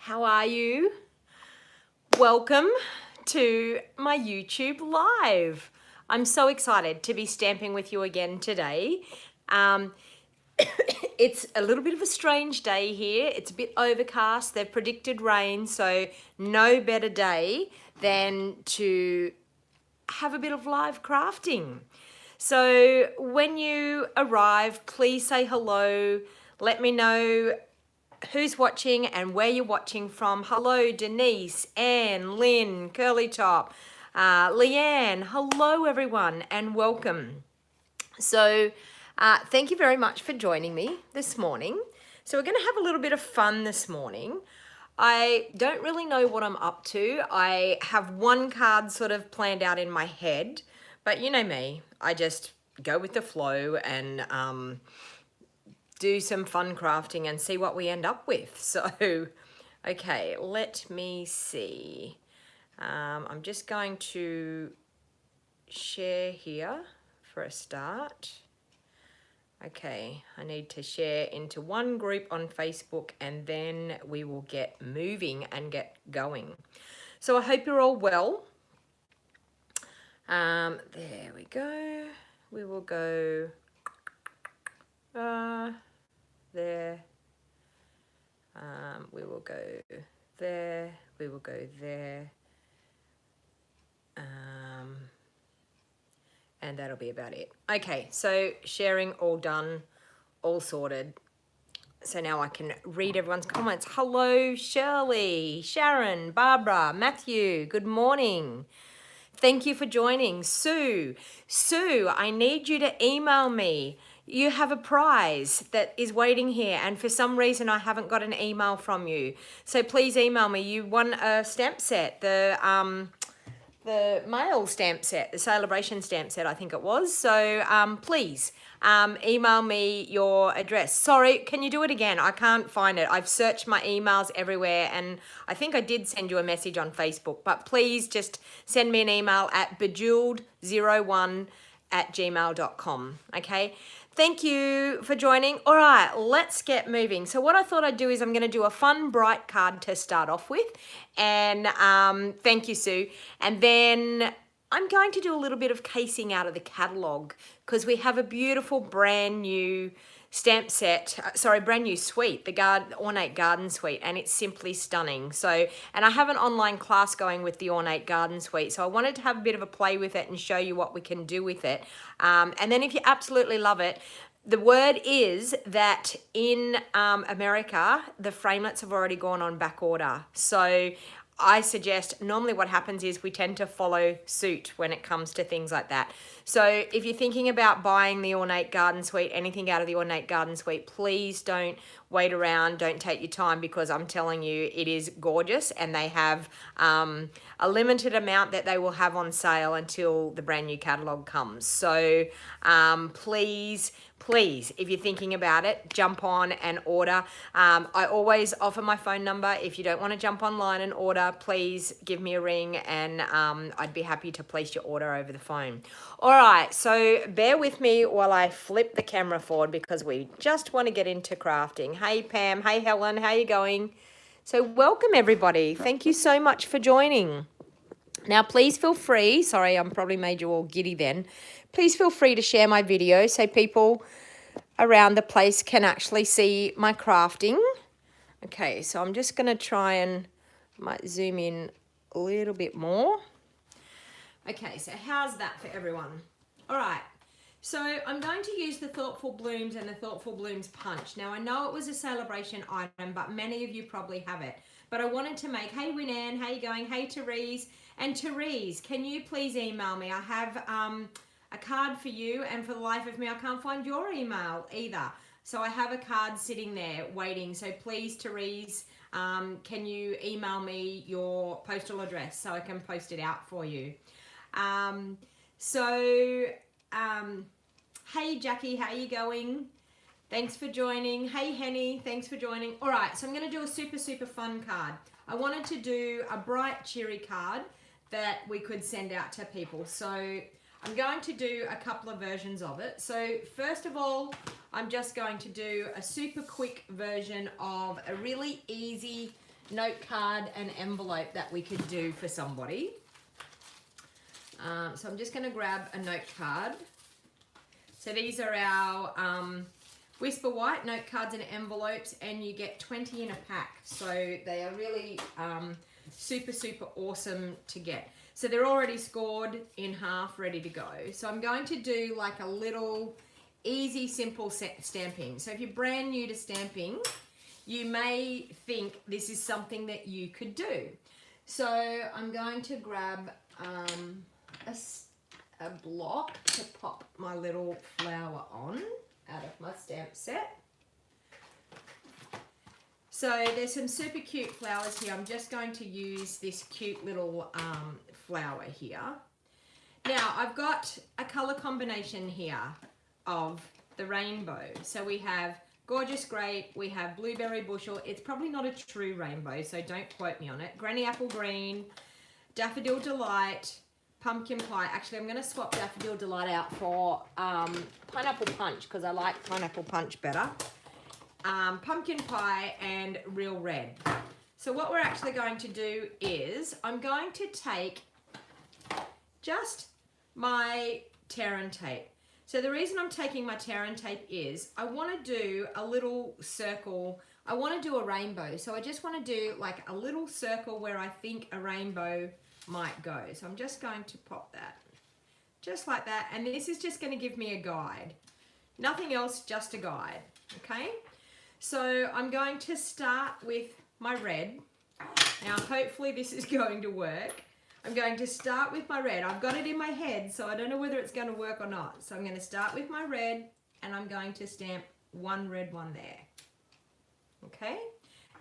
How are you? Welcome to my YouTube live. I'm so excited to be stamping with you again today. It's a little bit of a strange day here. It's a bit overcast. They've predicted rain, so no better day than to have a bit of live crafting. So when you arrive, please say hello. Let me know who's watching and where you're watching from. Hello, Denise, Anne, Lynn, Curly Top, Leanne. Hello, everyone, and welcome. So thank you very much for joining me this morning. So we're going to have a little bit of fun this morning. I don't really know what I'm up to. I have one card sort of planned out in my head, but you know me, I just go with the flow and do some fun crafting and see what we end up with. So, okay, let me see. I'm just going to share here for a start. Okay, I need to share into one group on Facebook and then we will get moving and get going. So I hope you're all well. There we go. We will go there. We will go there. We will go there. And that'll be about it. Okay, so sharing all done, all sorted. So now I can read everyone's comments. Hello, Shirley, Sharon, Barbara, Matthew, good morning. Thank you for joining. Sue, I need you to email me. You have a prize that is waiting here and for some reason I haven't got an email from you. So please email me. You won a stamp set, the mail stamp set, the celebration stamp set, I think it was. So please email me your address. Sorry, can you do it again? I can't find it. I've searched my emails everywhere and I think I did send you a message on Facebook, but please just send me an email at bejeweled01@gmail.com, okay? Thank you for joining. All right, let's get moving. So what I thought I'd do is I'm going to do a fun, bright card to start off with. And thank you, Sue. And then I'm going to do a little bit of casing out of the catalogue because we have a beautiful brand new stamp set, brand new suite, the Ornate Garden Suite, and it's simply stunning. So, and I have an online class going with the Ornate Garden Suite, so I wanted to have a bit of a play with it and show you what we can do with it. And then if you absolutely love it, the word is that in America, the framelits have already gone on back order. So I suggest normally what happens is we tend to follow suit when it comes to things like that. So if you're thinking about buying the Ornate Garden Suite, anything out of the Ornate Garden Suite, please don't wait around, don't take your time because I'm telling you it is gorgeous and they have a limited amount that they will have on sale until the brand new catalogue comes. So please, if you're thinking about it, jump on and order. I always offer my phone number. If you don't want to jump online and order, please give me a ring and I'd be happy to place your order over the phone. All right, so bear with me while I flip the camera forward because we just want to get into crafting. Hey, Pam. Hey, Helen. How you going? So welcome, everybody. Thank you so much for joining. Now, please feel free. Sorry, I'm probably made you all giddy then. Please feel free to share my video so people around the place can actually see my crafting. Okay, so I'm just going to try and might zoom in a little bit more. Okay, so how's that for everyone? All right, so I'm going to use the Thoughtful Blooms and the Thoughtful Blooms Punch. Now, I know it was a celebration item, but many of you probably have it. But I wanted to make, hey, Winanne, how you going? Hey, Therese. And Therese, can you please email me? I have a card for you, and for the life of me, I can't find your email either. So I have a card sitting there waiting. So please, Therese, can you email me your postal address so I can post it out for you? Hey, Jackie, how you going? Thanks for joining. Hey, Henny, thanks for joining. All right, so I'm going to do a super, super fun card. I wanted to do a bright, cheery card that we could send out to people. So I'm going to do a couple of versions of it. So first of all, I'm just going to do a super quick version of a really easy note card and envelope that we could do for somebody. So I'm just going to grab a note card. So these are our Whisper White note cards and envelopes, and you get 20 in a pack. So they are really super, super awesome to get. So they're already scored in half, ready to go. So I'm going to do like a little easy, simple stamping. So if you're brand new to stamping, you may think this is something that you could do. So I'm going to grab a block to pop my little flower on out of my stamp set. So there's some super cute flowers here. I'm just going to use this cute little flower here. Now I've got a color combination here of the rainbow. So we have Gorgeous Grape, we have Blueberry Bushel. It's probably not a true rainbow, so don't quote me on it. Granny Apple Green, Daffodil Delight, Pumpkin Pie. Actually, I'm going to swap Daffodil Delight out for Pineapple Punch because I like Pineapple Punch better. Pumpkin Pie and Real Red. So what we're actually going to do is I'm going to take just my tear and tape. So the reason I'm taking my tear and tape is I want to do a little circle. I want to do a rainbow. So I just want to do like a little circle where I think a rainbow might go. So I'm just going to pop that just like that. And this is just going to give me a guide. Nothing else, just a guide. Okay. So I'm going to start with my red. Now hopefully this is going to work. I'm going to start with my red. I've got it in my head, so I don't know whether it's going to work or not. So I'm going to start with my red, and I'm going to stamp one red one there. Okay?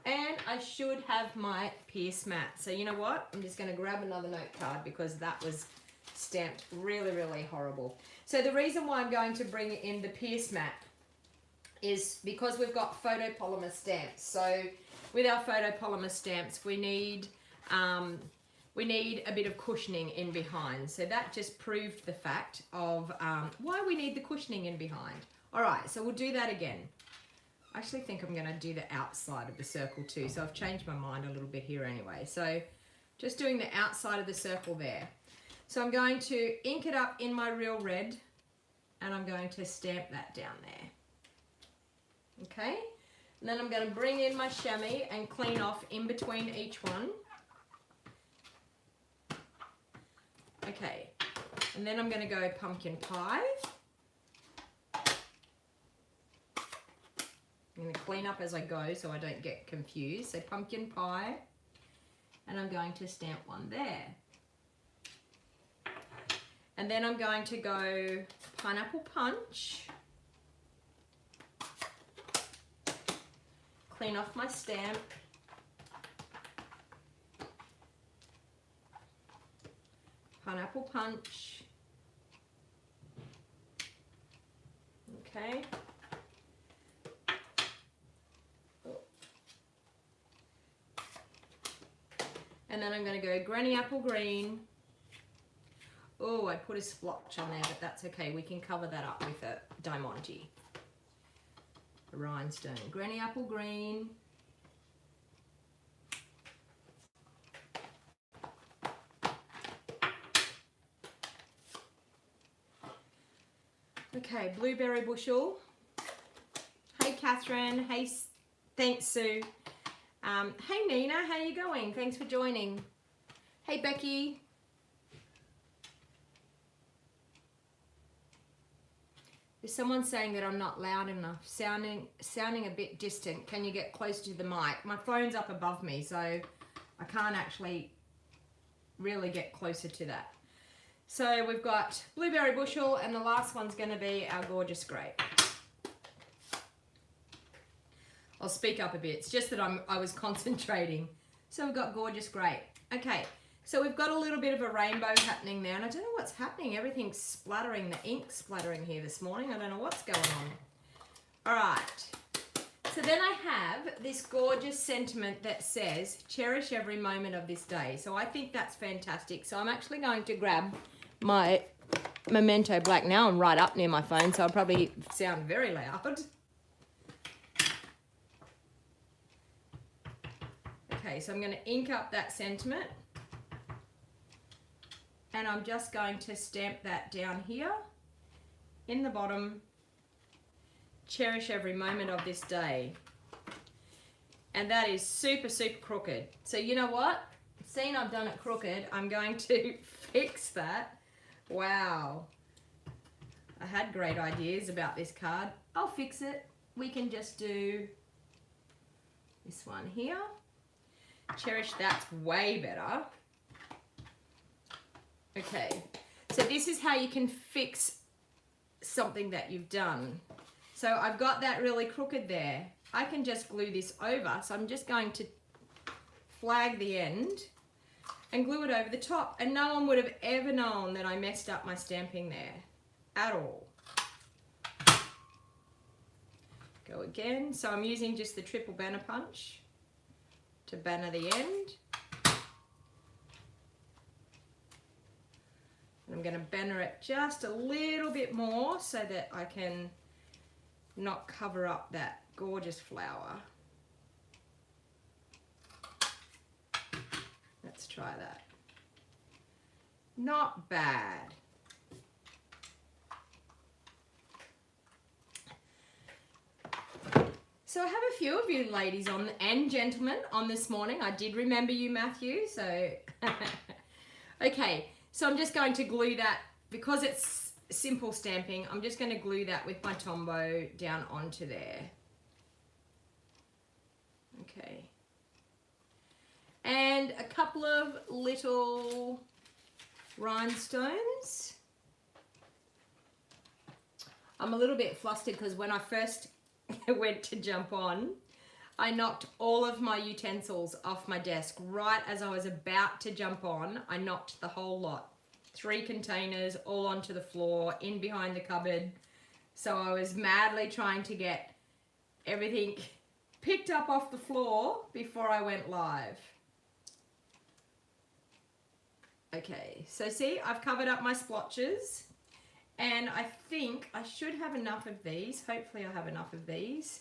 And I should have my Pierce mat. So you know what? I'm just going to grab another note card because that was stamped really, really horrible. So the reason why I'm going to bring in the Pierce mat is because we've got photopolymer stamps. So with our photopolymer stamps, we need a bit of cushioning in behind. So that just proved the fact of why we need the cushioning in behind. All right, so we'll do that again. I actually think I'm going to do the outside of the circle too. So I've changed my mind a little bit here anyway. So just doing the outside of the circle there. So I'm going to ink it up in my Real Red, and I'm going to stamp that down there. Okay, and then I'm going to bring in my chamois and clean off in between each one. Okay, and then I'm going to go Pumpkin Pie. I'm going to clean up as I go so I don't get confused. So Pumpkin Pie, and I'm going to stamp one there. And then I'm going to go Pineapple Punch. Clean off my stamp. Pineapple Punch. Okay. And then I'm going to go Granny Apple Green. Oh, I put a splotch on there, but that's okay. We can cover that up with a DonnaG. A rhinestone. Granny Apple Green. Okay, Blueberry Bushel. Hey Catherine. Hey, thanks Sue. Hey Nina, how you going? Thanks for joining. Hey Becky. There's someone saying that I'm not loud enough, sounding a bit distant. Can you get close to the mic? My phone's up above me, so I can't actually really get closer to that. So we've got Blueberry Bushel, and the last one's going to be our Gorgeous Grape. I'll speak up a bit. It's just that I was concentrating. So we've got Gorgeous Grape. Okay, so we've got a little bit of a rainbow happening there, and I don't know what's happening. Everything's splattering, the ink splattering here this morning. I don't know what's going on. All right. So then I have this gorgeous sentiment that says, cherish every moment of this day. So I think that's fantastic. So I'm actually going to grab my Memento Black now. I'm right up near my phone, so I'll probably sound very loud. Okay, so I'm going to ink up that sentiment. And I'm just going to stamp that down here in the bottom. Cherish every moment of this day. And that is super, super crooked. So you know what? Seeing I've done it crooked, I'm going to fix that. Wow. I had great ideas about this card. I'll fix it. We can just do this one here. Cherish, that's way better. Okay, so this is how you can fix something that you've done. So I've got that really crooked there. I can just glue this over. So I'm just going to flag the end and glue it over the top. And no one would have ever known that I messed up my stamping there at all. Go again. So I'm using just the triple banner punch to banner the end. And I'm going to banner it just a little bit more so that I can not cover up that gorgeous flower. Let's try that. Not bad. So I have a few of you ladies on and gentlemen on this morning. I did remember you, Matthew, so okay, so I'm just going to glue that because it's simple stamping. I'm just going to glue that with my Tombow down onto there. Okay. And a couple of little rhinestones. I'm a little bit flustered because when I first went to jump on, I knocked all of my utensils off my desk right as I was about to jump on. I knocked the whole lot. 3 containers all onto the floor, in behind the cupboard. So I was madly trying to get everything picked up off the floor before I went live. Okay, so see, I've covered up my splotches. And I think I should have enough of these. Hopefully I have enough of these.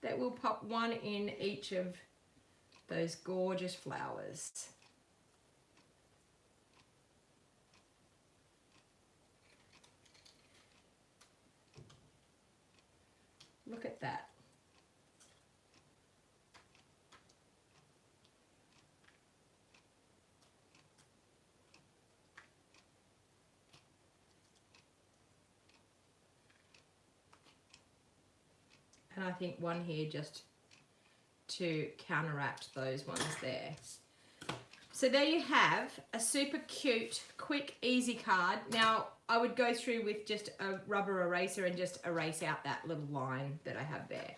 That will pop one in each of those gorgeous flowers. Look at that. And I think one here just to counteract those ones there. So there you have a super cute, quick, easy card. Now I would go through with just a rubber eraser and just erase out that little line that I have there.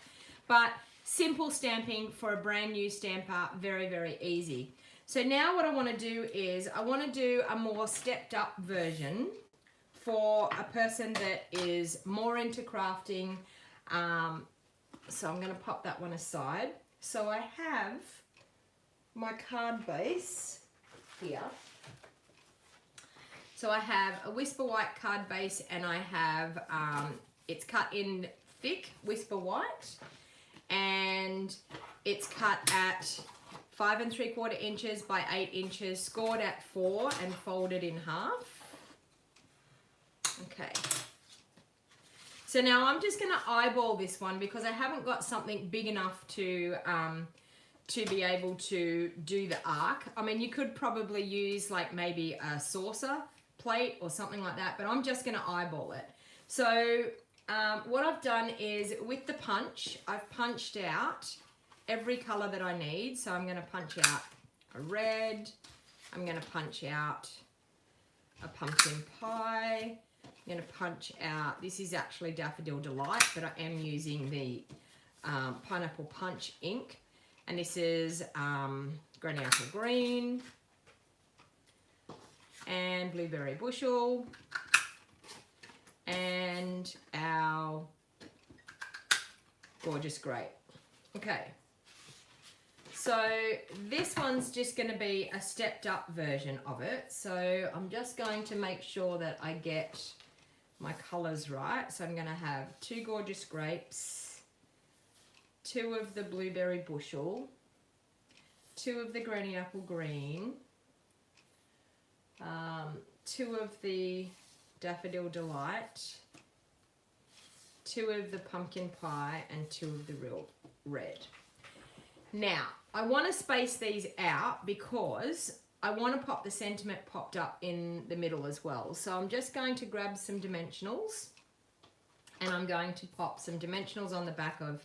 But simple stamping for a brand new stamper, very, very easy. So now what I want to do is I want to do a more stepped up version for a person that is more into crafting. So I'm going to pop that one aside. So I have my card base here. So I have a Whisper White card base and I have, it's cut in thick Whisper White and it's cut at 5 3/4 inches by 8 inches, scored at 4 and folded in half. Okay. So now I'm just going to eyeball this one because I haven't got something big enough to be able to do the arc. I mean, you could probably use like maybe a saucer plate or something like that, but I'm just going to eyeball it. So what I've done is with the punch, I've punched out every color that I need. So I'm going to punch out a red. I'm going to punch out a pumpkin pie. I'm going to punch out, this is actually Daffodil Delight, but I am using the Pineapple Punch ink. And this is Granny Apple Green and Blueberry Bushel and our gorgeous grape. Okay, so this one's just going to be a stepped up version of it. So I'm just going to make sure that I get my colors right. So I'm going to have 2 gorgeous grapes, 2 of the Blueberry Bushel, 2 of the Granny Apple Green, 2 of the Daffodil Delight, 2 of the Pumpkin Pie, and 2 of the Real Red. Now, I want to space these out because I want to pop the sentiment popped up in the middle as well. So I'm just going to grab some dimensionals, and I'm going to pop some dimensionals on the back of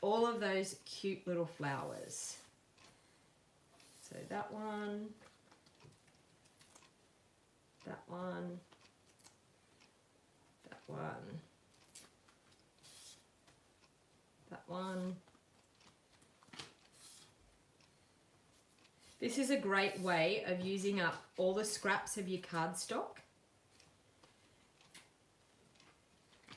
all of those cute little flowers. So that one, that one, that one, that one. This is a great way of using up all the scraps of your cardstock.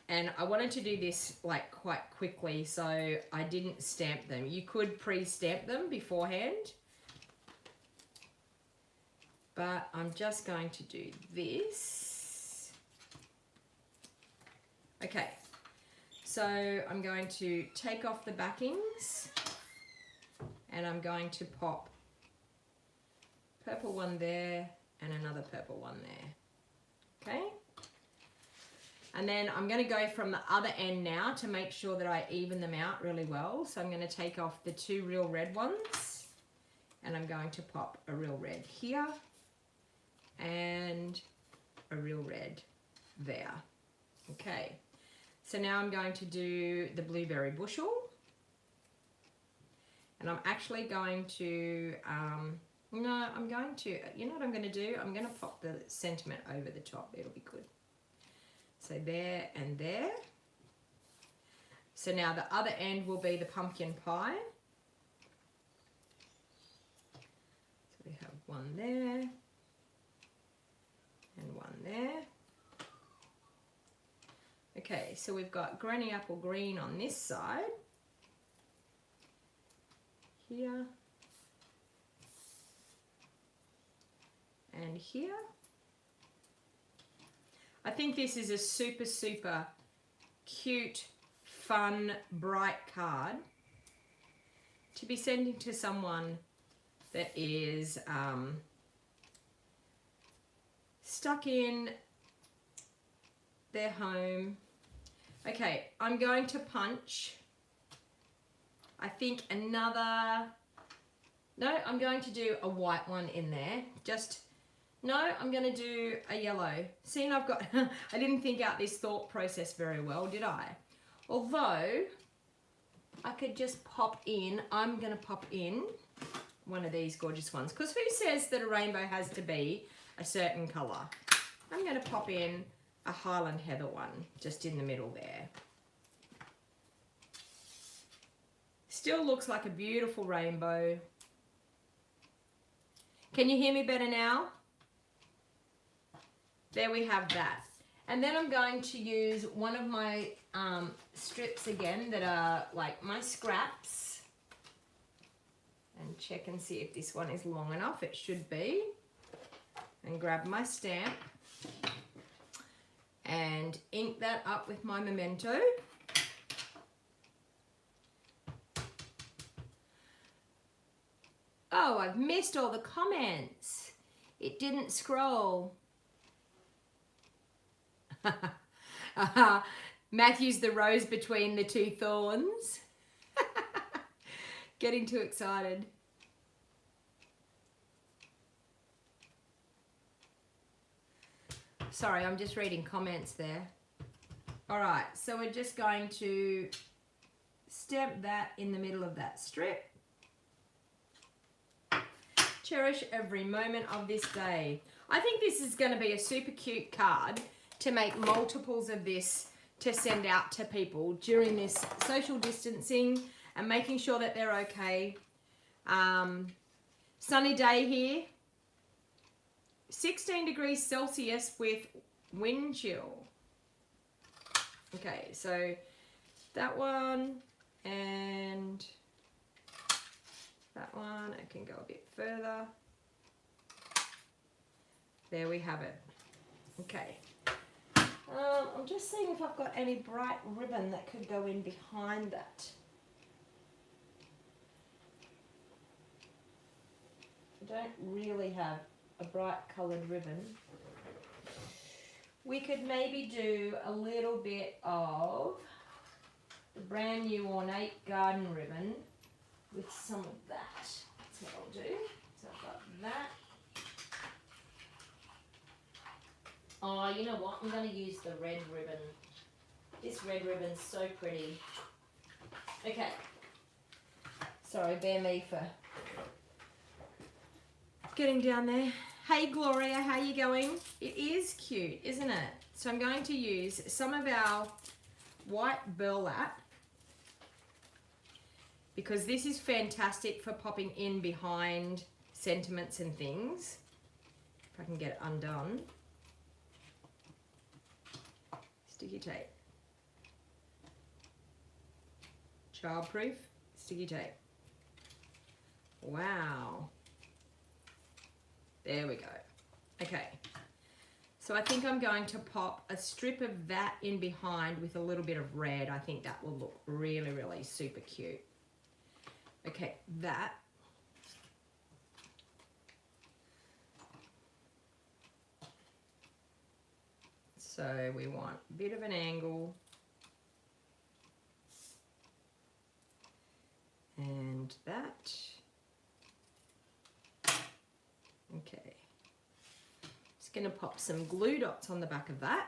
And I wanted to do this like quite quickly, so I didn't stamp them. You could pre-stamp them beforehand, but I'm just going to do this. Okay, so I'm going to take off the backings, and I'm going to pop purple one there and another purple one there. Okay, and then I'm going to go from the other end now to make sure that I even them out really well. So I'm going to take off the 2 real red ones, and I'm going to pop a real red here and a real red there. Okay, so now I'm going to do the blueberry bushel, and I'm actually going to no, I'm going to, you know what I'm going to do? I'm going to pop the sentiment over the top. It'll be good. So there and there. So now the other end will be the pumpkin pie. So we have one there and one there. Okay, so we've got Granny Apple Green on this side. Here. And here. I think this is a super, super cute, fun, bright card to be sending to someone that is stuck in their home. Okay, I'm going to punch, I think another, no, I'm going to do a white one in there, just, no, I'm going to do a yellow. See, and I've got, I didn't think out this thought process very well, did I? Although, I could just pop in, I'm going to pop in one of these gorgeous ones. Because who says that a rainbow has to be a certain colour? I'm going to pop in a Highland Heather one, just in the middle there. Still looks like a beautiful rainbow. Can you hear me better now? There we have that. And then I'm going to use one of my strips again that are like my scraps. And check and see if this one is long enough. It should be. And grab my stamp. And ink that up with my memento. Oh, I've missed all the comments. It didn't scroll. Matthew's the rose between the 2 thorns. Getting too excited. Sorry, I'm just reading comments there. All right, so we're just going to stamp that in the middle of that strip. Cherish every moment of this day. I think this is going to be a super cute card to make multiples of this to send out to people during this social distancing and making sure that they're okay. Sunny day here. 16 degrees Celsius with wind chill. Okay, so that one and that one, I can go a bit further. There we have it. Okay. I'm just seeing if I've got any bright ribbon that could go in behind that. I don't really have a bright coloured ribbon. We could maybe do a little bit of the brand new Ornate Garden ribbon with some of that. That's what I'll do. So I've got that. Oh, you know what? I'm going to use the red ribbon. This red ribbon's so pretty. Okay. Sorry, bear me for getting down there. Hey Gloria, how you going? It is cute, isn't it? So I'm going to use some of our white burlap because this is fantastic for popping in behind sentiments and things. If I can get it undone. Sticky tape. Childproof sticky tape. Wow. There we go. Okay. So I think I'm going to pop a strip of that in behind with a little bit of red. I think that will look really, really super cute. Okay, that. So we want a bit of an angle. And that. Okay. Just going to pop some glue dots on the back of that.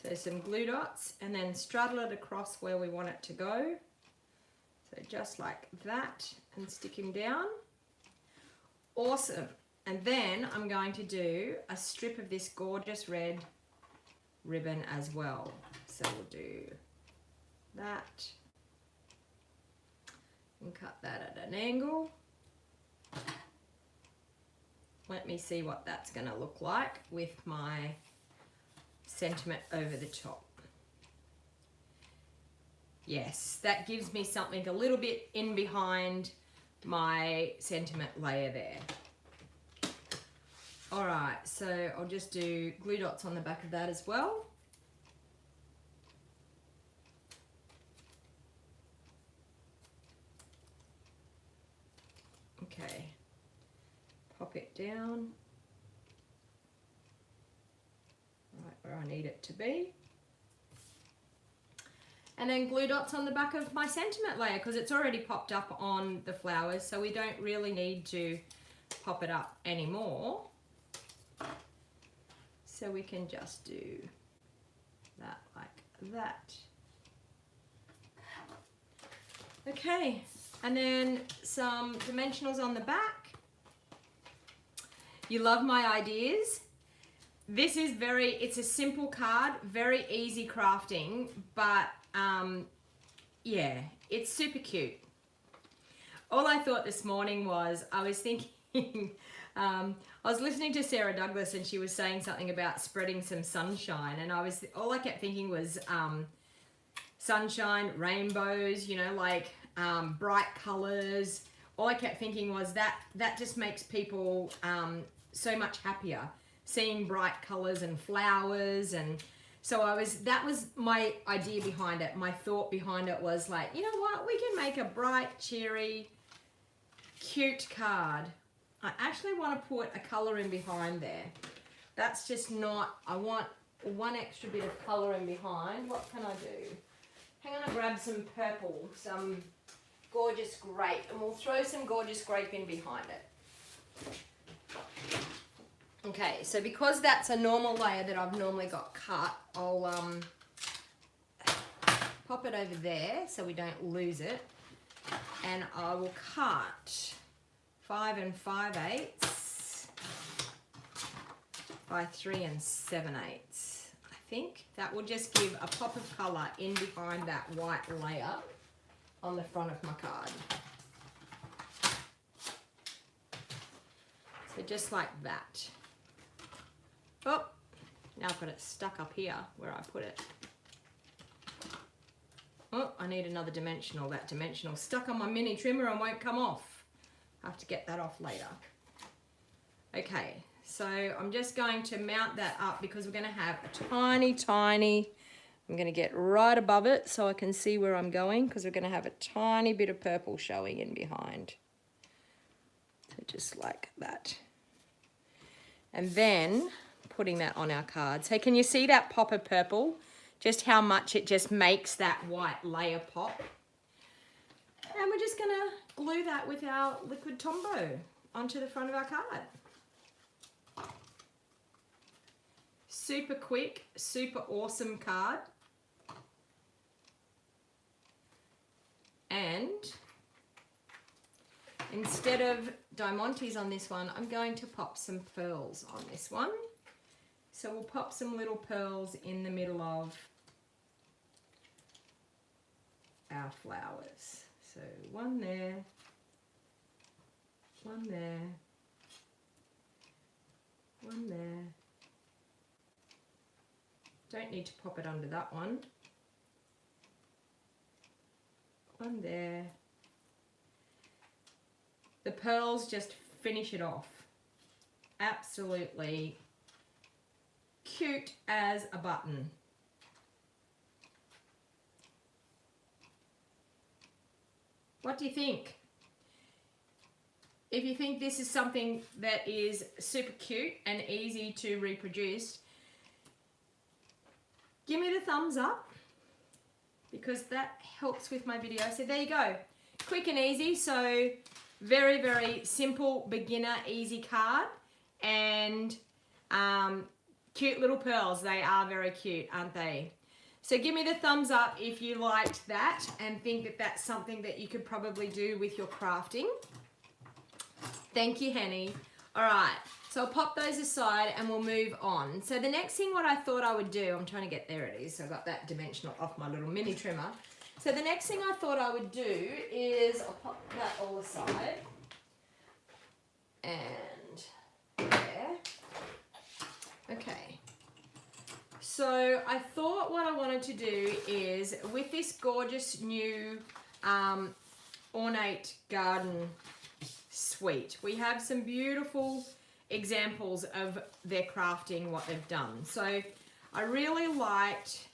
So some glue dots and then straddle it across where we want it to go. So just like that and stick him down. Awesome. And then I'm going to do a strip of this gorgeous red ribbon as well. So we'll do that and cut that at an angle. Let me see what that's going to look like with my sentiment over the top. Yes, that gives me something a little bit in behind my sentiment layer there. All right, so I'll just do glue dots on the back of that as well. Okay, pop it down right where I need it to be. And then glue dots on the back of my sentiment layer because it's already popped up on the flowers, so we don't really need to pop it up anymore. So we can just do that like that. Okay, and then some dimensionals on the back. You love my ideas. This is it's a simple card, very easy crafting, but yeah, it's super cute. All I thought this morning was, I was thinking, I was listening to Sarah Douglas and she was saying something about spreading some sunshine, and all I kept thinking was sunshine, rainbows, you know, like bright colors. All I kept thinking was that just makes people so much happier, seeing bright colors and flowers. And so that was my idea behind it. My thought behind it was like, you know what, we can make a bright, cheery, cute card. I actually want to put a color in behind there. That's just not, I want one extra bit of color in behind. What can I do? Hang on, I'll grab some purple, some gorgeous grape, and we'll throw some gorgeous grape in behind it. Okay, so because that's a normal layer that I've normally got cut, I'll pop it over there so we don't lose it, and I will cut 5 5/8 by 3 7/8. I think that will just give a pop of colour in behind that white layer on the front of my card. So just like that. Oh, now I've got it stuck up here where I put it. Oh, I need another dimensional. That dimensional stuck on my mini trimmer and won't come off. I have to get that off later. Okay, So I'm just going to mount that up because we're going to have a tiny, I'm going to get right above it so I can see where I'm going, because we're going to have a tiny bit of purple showing in behind. So just like that. And then putting that on our card. So can you see that pop of purple? Just how much it just makes that white layer pop. And we're just going to glue that with our liquid Tombow onto the front of our card. Super quick, super awesome card. And instead of diamantes on this one, I'm going to pop some pearls on this one. So we'll pop some little pearls in the middle of our flowers. So one there, one there, one there. Don't need to pop it under that one. One there. The pearls just finish it off. Absolutely cute as a button. What do you think? If you think this is something that is super cute and easy to reproduce, give me the thumbs up, because that helps with my video. So there you go. Quick and easy. So very, very simple, beginner, easy card. And cute little pearls. They are very cute, aren't they? So give me the thumbs up if you liked that and think that that's something that you could probably do with your crafting. Thank you, Henny. All right. So I'll pop those aside and we'll move on. So the next thing what I thought I would do, I'm trying to get, there it is. So I got that dimensional off my little mini trimmer. So the next thing I thought I would do is, I'll pop that all aside. And there. Okay. So I thought what I wanted to do is, with this gorgeous new Ornate Garden Suite, we have some beautiful examples of their crafting, what they've done. So I really liked,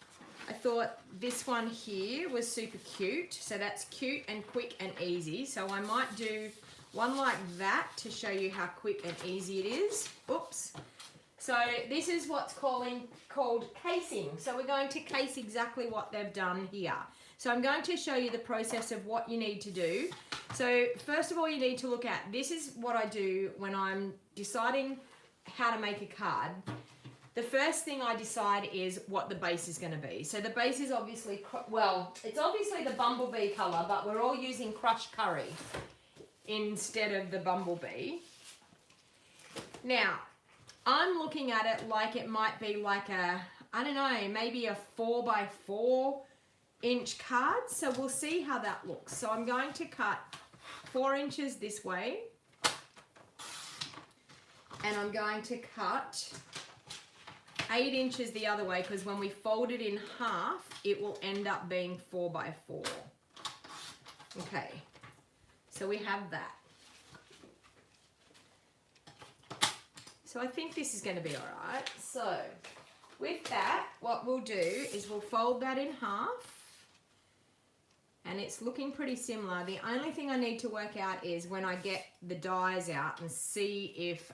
I thought this one here was super cute. So that's cute and quick and easy. So I might do one like that to show you how quick and easy it is. Oops. So this is what's called casing. So we're going to case exactly what they've done here. So I'm going to show you the process of what you need to do. So first of all, you need to look at, this is what I do when I'm deciding how to make a card. The first thing I decide is what the base is going to be. So the base is obviously, well, it's obviously the bumblebee color, but we're all using crushed curry instead of the bumblebee. Now, I'm looking at it like it might be like a, I don't know, maybe a 4x4 inch card. So we'll see how that looks. So I'm going to cut 4 inches this way. And I'm going to cut 8 inches the other way, because when we fold it in half, it will end up being 4x4. Okay, so we have that. So I think this is going to be all right. So with that, what we'll do is we'll fold that in half. And it's looking pretty similar. The only thing I need to work out is when I get the dies out and see if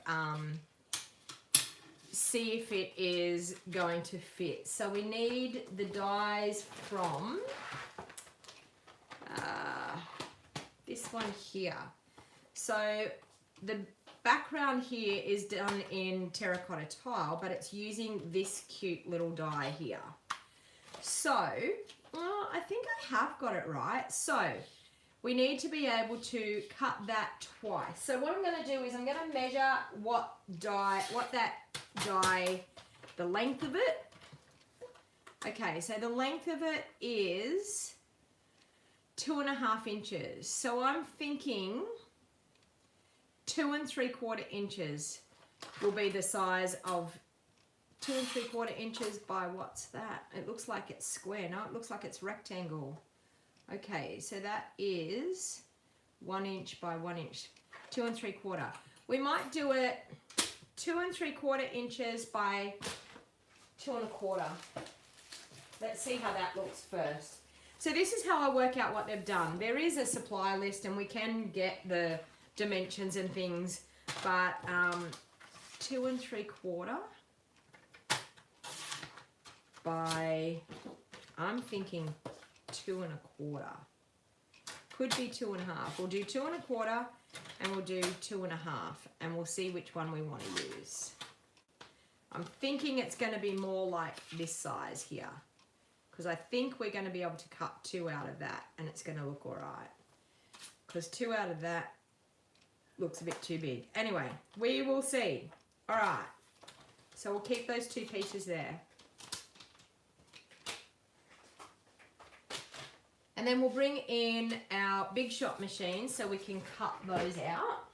it is going to fit. So we need the dies from this one here. So the background here is done in terracotta tile, but it's using this cute little die here. So I think I have got it right. So we need to be able to cut that twice. So what I'm going to do is I'm going to measure the length of it. Okay, so the length of it is 2.5 inches. So I'm thinking 2 3/4 inches will be the size of 2 3/4 inches by, what's that? It looks like it's square. No, it looks like it's rectangle. Okay, so that is 1 inch by 1 inch, 2 3/4. We might do it 2 3/4 inches by 2 1/4. Let's see how that looks first. So this is how I work out what they've done. There is a supply list and we can get the dimensions and things, but 2 3/4 by, I'm thinking 2 1/4. Could be 2 1/2. We'll do 2 1/4 and we'll do 2 1/2 and we'll see which one we want to use. I'm thinking it's going to be more like this size here, because I think we're going to be able to cut 2 out of that and it's going to look all right. Because 2 out of that looks a bit too big. Anyway, we will see. All right. So we'll keep those 2 pieces there. And then we'll bring in our Big Shot machine so we can cut those out.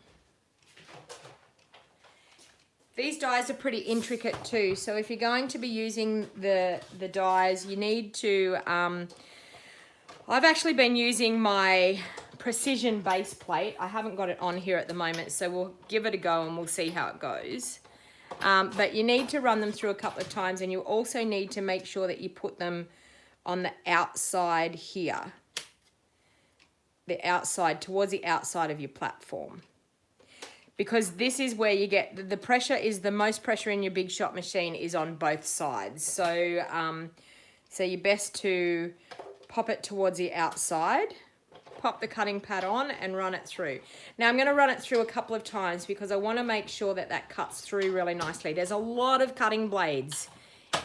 These dies are pretty intricate too, so if you're going to be using the dies, you need to, I've actually been using my precision base plate. I haven't got it on here at the moment, so we'll give it a go and we'll see how it goes. But you need to run them through a couple of times, and you also need to make sure that you put them on the outside here. The outside, towards the outside of your platform. Because this is where you get, the pressure is, the most pressure in your Big Shot machine is on both sides. So, so you're best to pop it towards the outside, pop the cutting pad on and run it through. Now I'm going to run it through a couple of times because I want to make sure that that cuts through really nicely. There's a lot of cutting blades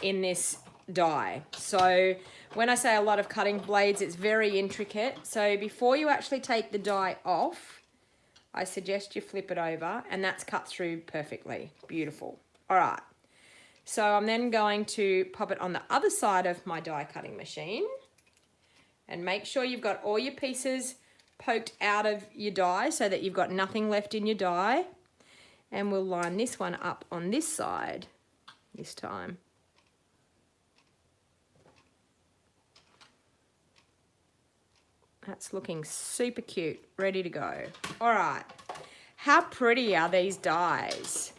in this die. So when I say a lot of cutting blades, it's very intricate. So before you actually take the die off, I suggest you flip it over, and that's cut through perfectly. Beautiful. All right. So I'm then going to pop it on the other side of my die cutting machine, and make sure you've got all your pieces poked out of your die so that you've got nothing left in your die. And we'll line this one up on this side this time. That's looking super cute, ready to go. All right, how pretty are these dies?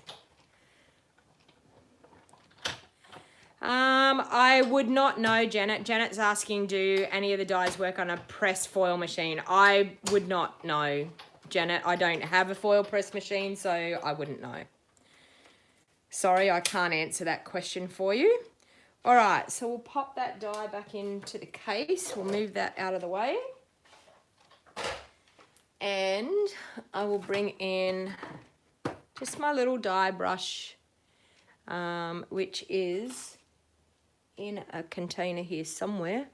I would not know, Janet. Janet's asking, do any of the dies work on a press foil machine? I would not know, Janet. I don't have a foil press machine, so I wouldn't know. Sorry, I can't answer that question for you. All right, so we'll pop that die back into the case. We'll move that out of the way. And I will bring in just my little die brush, which is in a container here somewhere.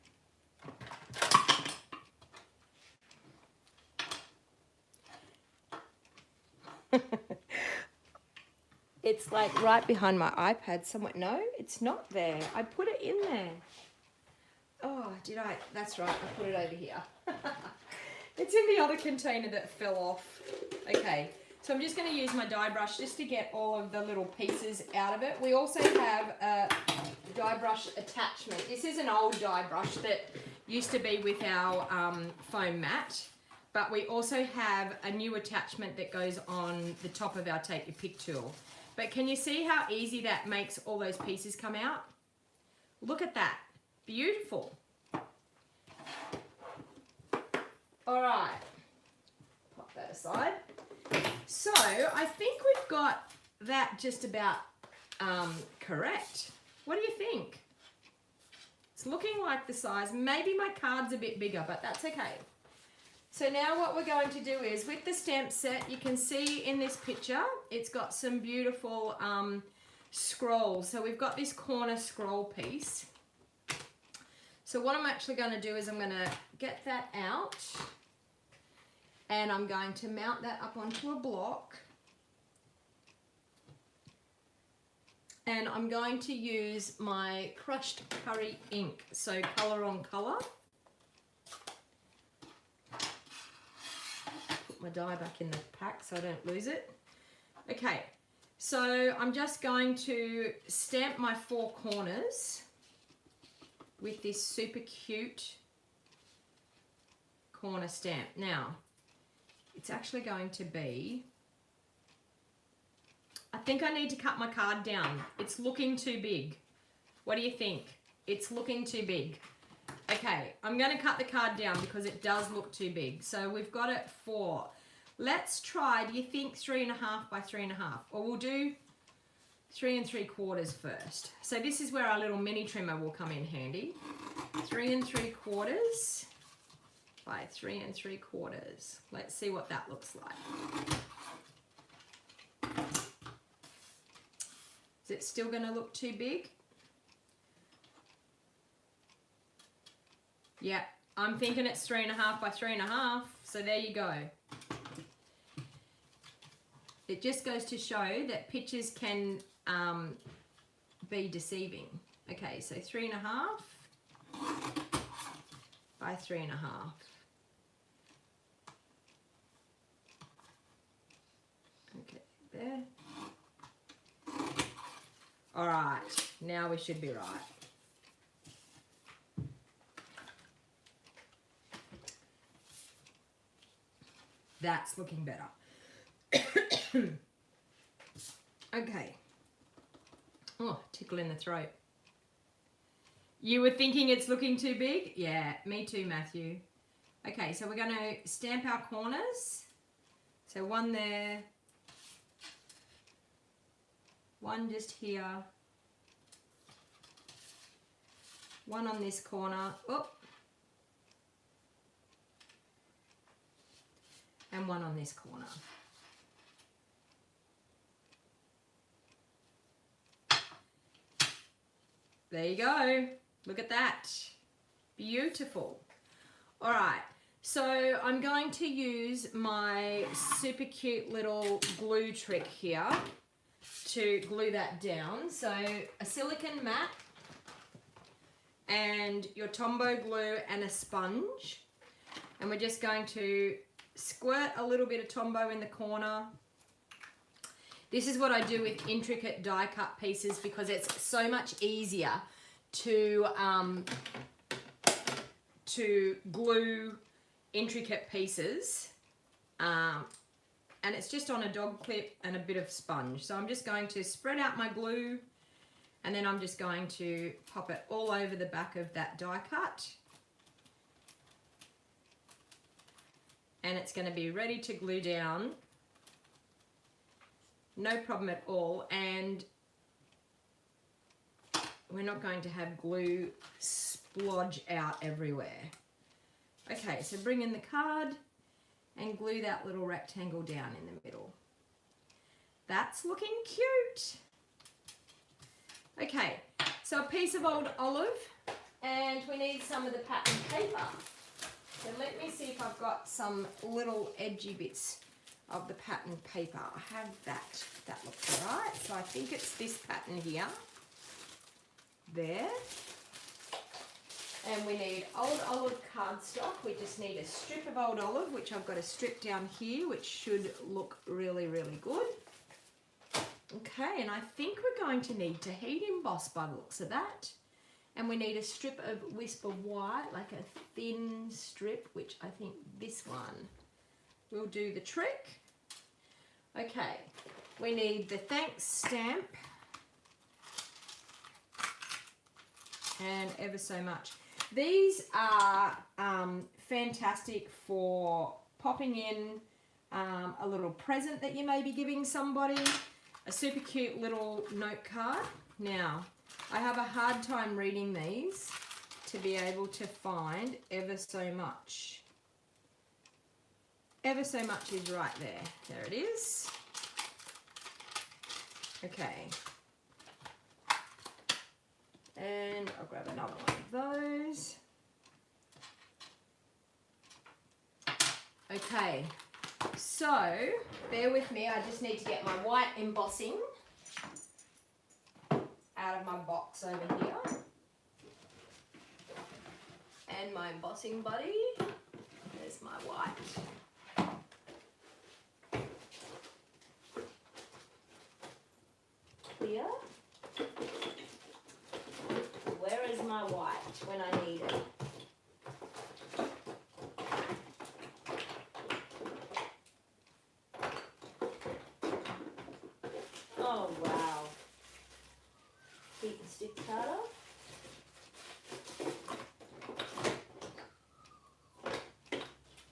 It's like right behind my iPad somewhere. No, it's not there. I put it in there. Oh, did I? That's right, I put it over here. It's in the other container that fell off. Okay, so I'm just going to use my die brush just to get all of the little pieces out of it. We also have a die brush attachment. This is an old die brush that used to be with our foam mat, but we also have a new attachment that goes on the top of our Take Your Pick tool. But can you see how easy that makes all those pieces come out? Look at that. Beautiful. All right, pop that aside. So I think we've got that just about correct. What do you think? It's looking like the size. Maybe my card's a bit bigger, but that's okay. So now what we're going to do is, with the stamp set, you can see in this picture, it's got some beautiful scrolls. So we've got this corner scroll piece. So what I'm actually going to do is I'm going to get that out, and I'm going to mount that up onto a block, and I'm going to use my crushed curry ink, so colour on colour. Put my die back in the pack so I don't lose it. Okay, so I'm just going to stamp my 4 corners with this super cute corner stamp. Now, it's actually going to be I think I need to cut my card down. It's looking too big. What do you think? It's looking too big. Okay, I'm going to cut the card down because it does look too big. So we've got it for, let's try, do you think 3.5 by 3.5? Or we'll do 3 3/4 first. So this is where our little mini trimmer will come in handy. 3 3/4 by 3 3/4. Let's see what that looks like. Is it still going to look too big? Yeah, I'm thinking it's 3.5 by 3.5. So there you go. It just goes to show that pictures can be deceiving. Okay, so 3.5 by 3.5. Okay, there. All right, now we should be right. That's looking better. Okay. Oh, tickle in the throat. You were thinking it's looking too big? Yeah, me too, Matthew. Okay, so we're going to stamp our corners. So one there. One just here. One on this corner. Oh. And one on this corner. There you go. Look at that. Beautiful. All right. So I'm going to use my super cute little glue trick here to glue that down. So a silicone mat and your Tombow glue and a sponge. And we're just going to squirt a little bit of Tombow in the corner. This is what I do with intricate die cut pieces because it's so much easier to glue intricate pieces. And it's just on a dog clip and a bit of sponge. So I'm just going to spread out my glue and then I'm just going to pop it all over the back of that die cut. And it's going to be ready to glue down. No problem at all, and we're not going to have glue splodge out everywhere. Okay, so bring in the card and glue that little rectangle down in the middle. That's looking cute. Okay, so a piece of old olive, and we need some of the pattern paper. So let me see if I've got some little edgy bits of the pattern paper. I have that. That looks all right. So I think it's this pattern here. There. And we need old olive cardstock. We just need a strip of old olive, which I've got a strip down here, which should look really, really good. Okay, and I think we're going to need to heat emboss by the looks of that. And we need a strip of wisp of white, like a thin strip, which I think this one will do the trick. Okay, we need the thanks stamp and ever so much. These are fantastic for popping in a little present that you may be giving somebody, a super cute little note card. Now, I have a hard time reading these to be able to find ever so much. Ever so much is right there. There it is. Okay. And I'll grab another one of those. Okay. So, bear with me. I just need to get my white embossing out of my box over here. And my embossing buddy. There's my white. Clear. Where is my white when I need it? stick powder.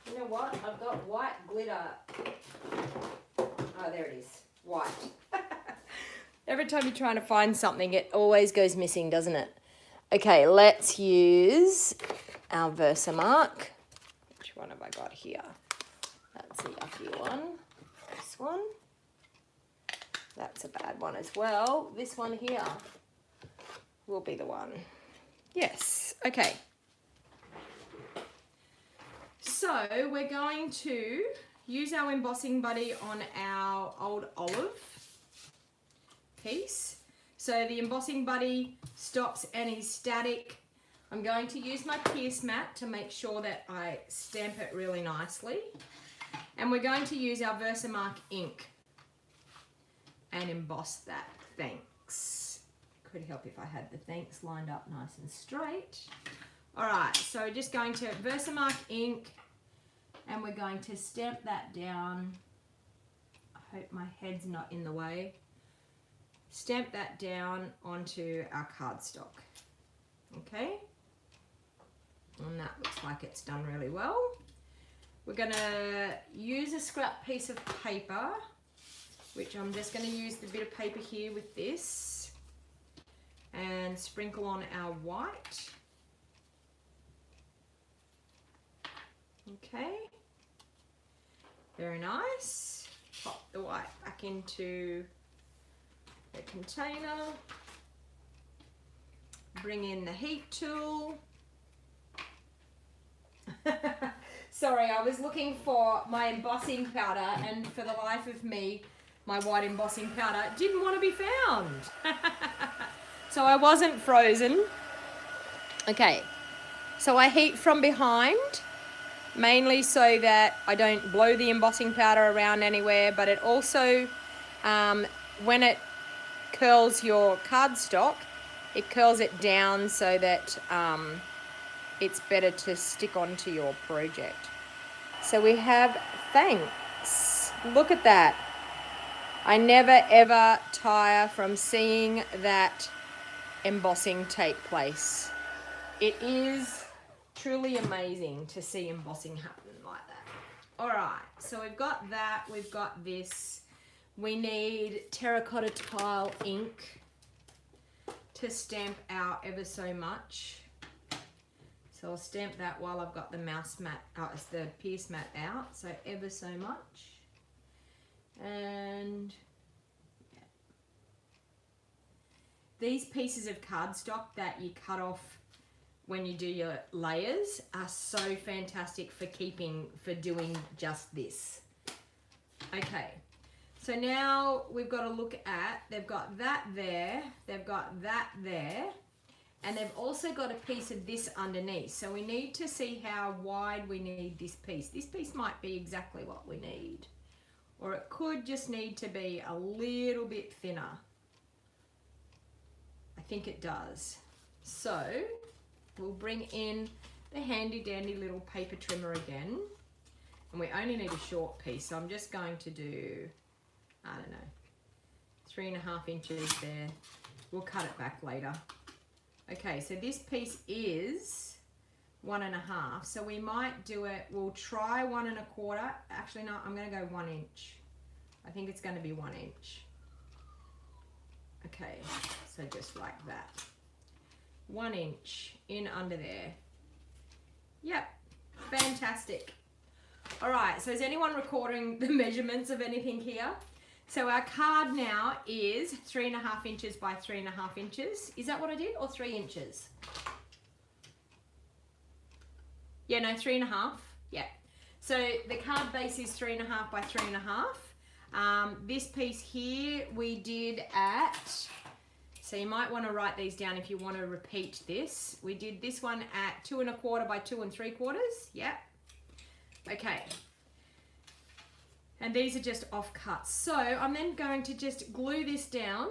You know what? I've got white glitter. Oh, there it is. White. Every time you're trying to find something, it always goes missing, doesn't it? Okay, let's use our Versamark. Which one have I got here? That's a yucky one. This one. That's a bad one as well. This one here will be the one. Yes, okay. So we're going to use our embossing buddy on our old olive piece. So the embossing buddy stops any static. I'm going to use my pierce mat to make sure that I stamp it really nicely. And we're going to use our Versamark ink and emboss that. Thanks. Could help if I had the thanks lined up nice and straight. All right, so we're just going to Versamark ink and we're going to stamp that down. I hope my head's not in the way. Stamp that down onto our cardstock. Okay? And that looks like it's done really well. We're going to use a scrap piece of paper, which I'm just going to use the bit of paper here with this and sprinkle on our white. Okay, very nice. Pop the white back into the container. Bring in the heat tool. Sorry, I was looking for my embossing powder and for the life of me, my white embossing powder didn't want to be found. So I wasn't frozen. Okay, so I heat from behind, mainly so that I don't blow the embossing powder around anywhere, but it also, when it curls your cardstock, it curls it down so that it's better to stick onto your project. So we have thanks. Look at that. I never ever tire from seeing that embossing take place. It is truly amazing to see embossing happen like that. All right, so we've got that, we've got this. We need terracotta tile ink to stamp out ever so much. So I'll stamp that while I've got the mouse mat, the pierce mat out, so ever so much. And yeah. These pieces of cardstock that you cut off when you do your layers are so fantastic for doing just this. Okay, so now we've got to look at, they've got that there, they've got that there, and they've also got a piece of this underneath. So we need to see how wide we need this piece. This piece might be exactly what we need, or it could just need to be a little bit thinner. I think it does. So we'll bring in the handy dandy little paper trimmer again. And we only need a short piece, so I'm just going to do, I don't know, 3.5 inches there. We'll cut it back later. Okay, so this piece is 1.5, so we might do it, we'll try 1.25. Actually, no, I'm gonna go 1 inch. I think it's gonna be 1 inch. Okay, so just like that. 1 inch in under there. Yep, fantastic. All right, so is anyone recording the measurements of anything here? So our card now is 3.5 inches by 3.5 inches. Is that what I did, or 3 inches? Yeah, no, 3.5. Yeah. So the card base is 3.5 by 3.5. This piece here we did at, so you might want to write these down if you want to repeat this. We did this one at 2.25 by 2 3/4. Yeah. Okay. And these are just off cuts. So I'm then going to just glue this down.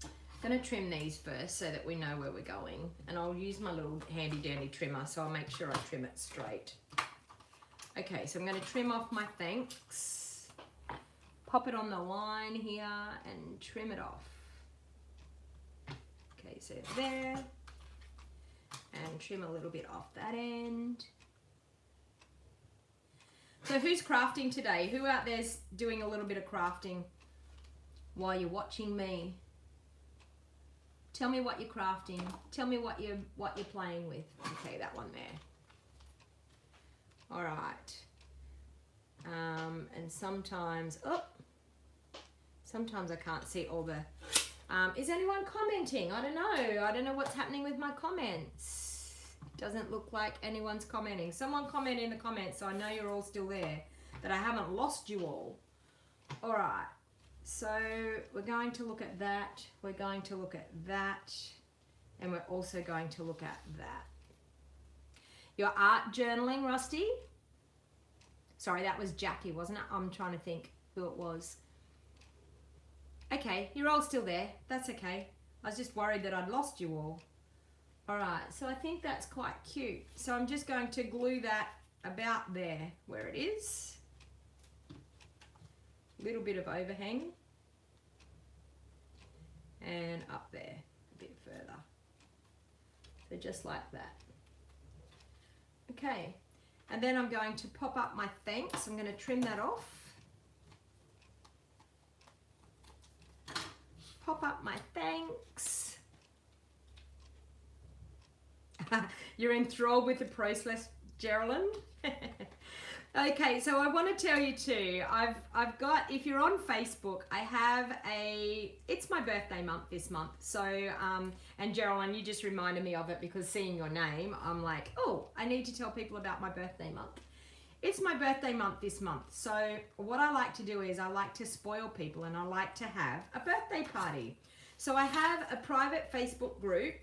I'm going to trim these first so that we know where we're going. And I'll use my little handy dandy trimmer, so I'll make sure I trim it straight. Okay, so I'm going to trim off my thanks. Pop it on the line here and trim it off. insert there. And trim a little bit off that end. So who's crafting today? Who out there's doing a little bit of crafting while you're watching me? Tell me what you're crafting. Tell me what you're playing with. Okay, that one there. All right. And sometimes I can't see all the. Is anyone commenting? I don't know. I don't know what's happening with my comments. Doesn't look like anyone's commenting. Someone comment in the comments so I know you're all still there, that I haven't lost you all. All right. So we're going to look at that. We're going to look at that. And we're also going to look at that. Your art journaling, Rusty? Sorry, that was Jackie, wasn't it? I'm trying to think who it was. Okay, you're all still there. That's okay. I was just worried that I'd lost you all. All right, so I think that's quite cute. So I'm just going to glue that about there where it is. Little bit of overhang. And up there a bit further. So just like that. Okay, and then I'm going to pop up my thanks. I'm going to trim that off. Pop up my thanks. You're enthralled with the process, Geraldine. Okay, so I want to tell you too, I've got, if you're on Facebook, I have it's my birthday month this month. So, and Geraldine, you just reminded me of it because seeing your name, I'm like, oh, I need to tell people about my birthday month. It's my birthday month this month. So what I like to do is I like to spoil people and I like to have a birthday party. So I have a private Facebook group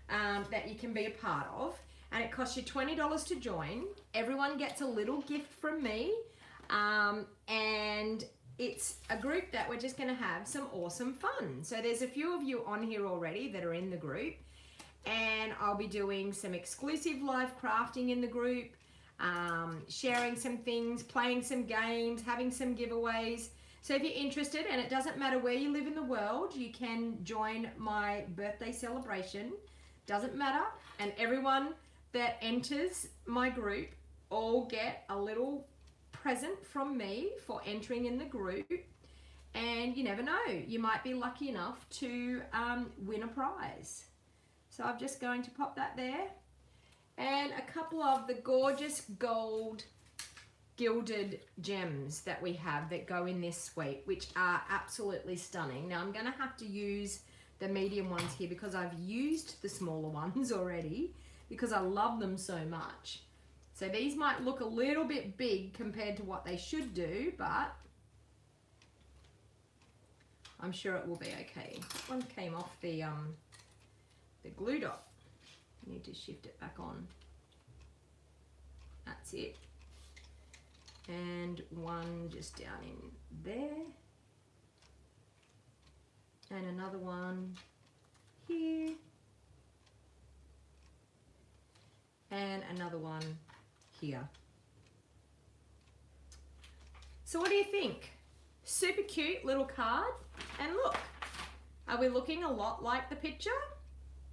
that you can be a part of, and it costs you $20 to join. Everyone gets a little gift from me, and it's a group that we're just going to have some awesome fun. So there's a few of you on here already that are in the group, and I'll be doing some exclusive live crafting in the group, sharing some things, playing some games, having some giveaways. So if you're interested, and it doesn't matter where you live in the world, you can join my birthday celebration. Doesn't matter. And everyone that enters my group all get a little present from me for entering in the group. And you never know, you might be lucky enough to win a prize. So I'm just going to pop that there. And a couple of the gorgeous gold gilded gems that we have that go in this suite, which are absolutely stunning. Now I'm going to have to use the medium ones here because I've used the smaller ones already because I love them so much. So these might look a little bit big compared to what they should do, but I'm sure it will be okay. This one came off the glue dot. I need to shift it back on. That's it. And one just down in there. And another one here. And another one here. So what do you think? Super cute little card. And look, are we looking a lot like the picture?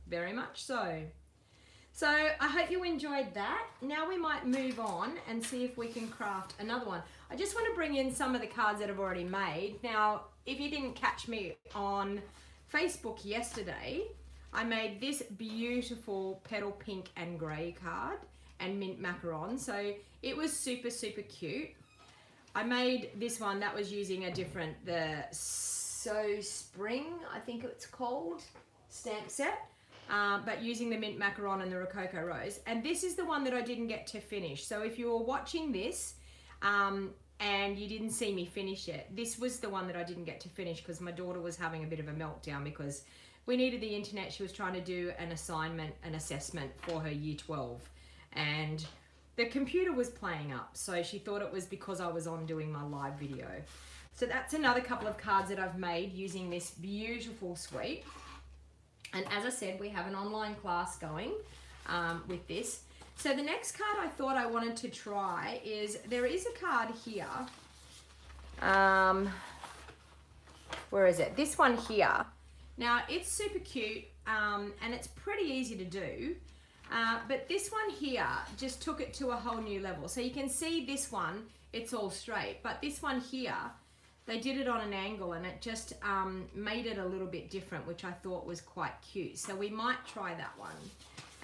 Very much so. So I hope you enjoyed that. Now we might move on and see if we can craft another one. I just want to bring in some of the cards that I've already made. Now, if you didn't catch me on Facebook yesterday, I made this beautiful petal pink and grey card and mint macaron. So it was super, super cute. I made this one that was using a different, the So Spring, I think it's called, stamp set. But using the mint macaron and the rococo rose, and this is the one that I didn't get to finish. So if you were watching this and you didn't see me finish it, this was the one that I didn't get to finish because my daughter was having a bit of a meltdown because we needed the internet. She was trying to do an assignment, an assessment for her year 12, and the computer was playing up, so she thought it was because I was on doing my live video. So that's another couple of cards that I've made using this beautiful suite. And as I said, we have an online class going with this. So the next card I thought I wanted to try is, there is a card here. Where is it? This one here. Now it's super cute and it's pretty easy to do, but this one here just took it to a whole new level. So you can see this one, it's all straight, but this one here, they did it on an angle and it just made it a little bit different, which I thought was quite cute. So we might try that one.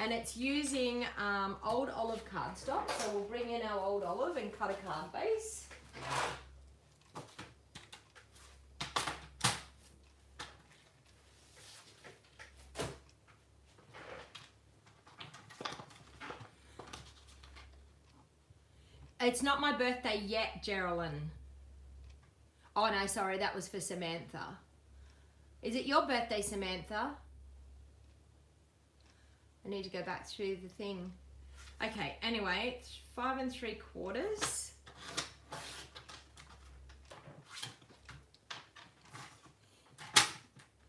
And it's using old olive cardstock. So we'll bring in our old olive and cut a card base. It's not my birthday yet, Geraldine. Oh no, sorry, that was for Samantha. Is it your birthday, Samantha? I need to go back through the thing. Okay, anyway, it's 5 3/4.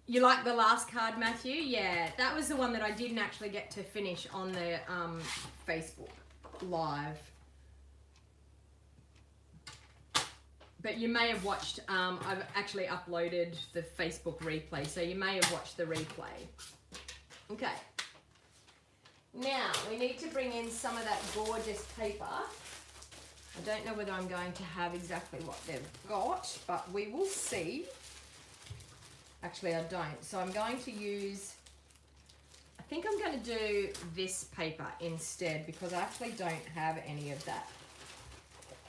You like the last card, Matthew? Yeah, that was the one that I didn't actually get to finish on the Facebook Live. But you may have watched, I've actually uploaded the Facebook replay, so you may have watched the replay. Okay. Now, we need to bring in some of that gorgeous paper. I don't know whether I'm going to have exactly what they've got, but we will see. Actually, I don't. So I'm going to use, I think I'm going to do this paper instead because I actually don't have any of that.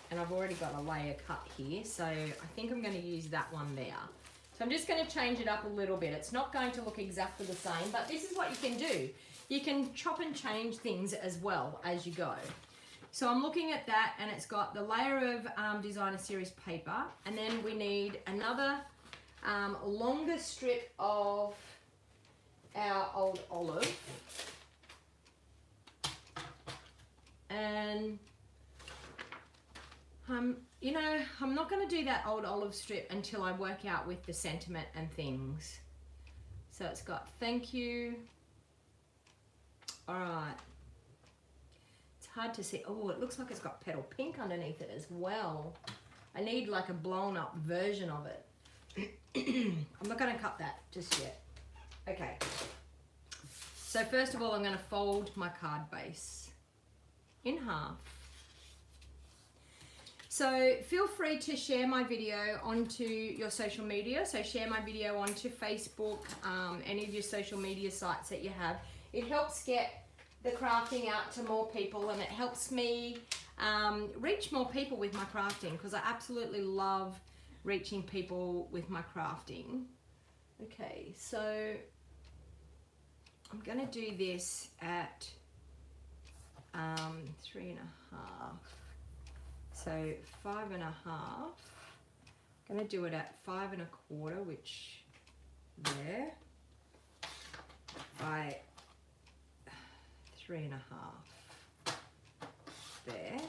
And I've already got a layer cut here, so I think I'm going to use that one there. So I'm just going to change it up a little bit. It's not going to look exactly the same, but this is what you can do. You can chop and change things as well as you go. So I'm looking at that, and it's got the layer of Designer Series paper, and then we need another longer strip of our old olive. And you know, I'm not going to do that old olive strip until I work out with the sentiment and things. So it's got thank you. All right. It's hard to see. Oh, it looks like it's got petal pink underneath it as well. I need like a blown up version of it. I'm not going to cut that just yet. Okay. So first of all, I'm going to fold my card base in half. So feel free to share my video onto your social media. So share my video onto Facebook, any of your social media sites that you have. It helps get the crafting out to more people, and it helps me reach more people with my crafting, because I absolutely love reaching people with my crafting. Okay, so I'm going to do this at 3.5. So 5.5. I'm going to do it at 5 1/4, which there, by 3.5 there.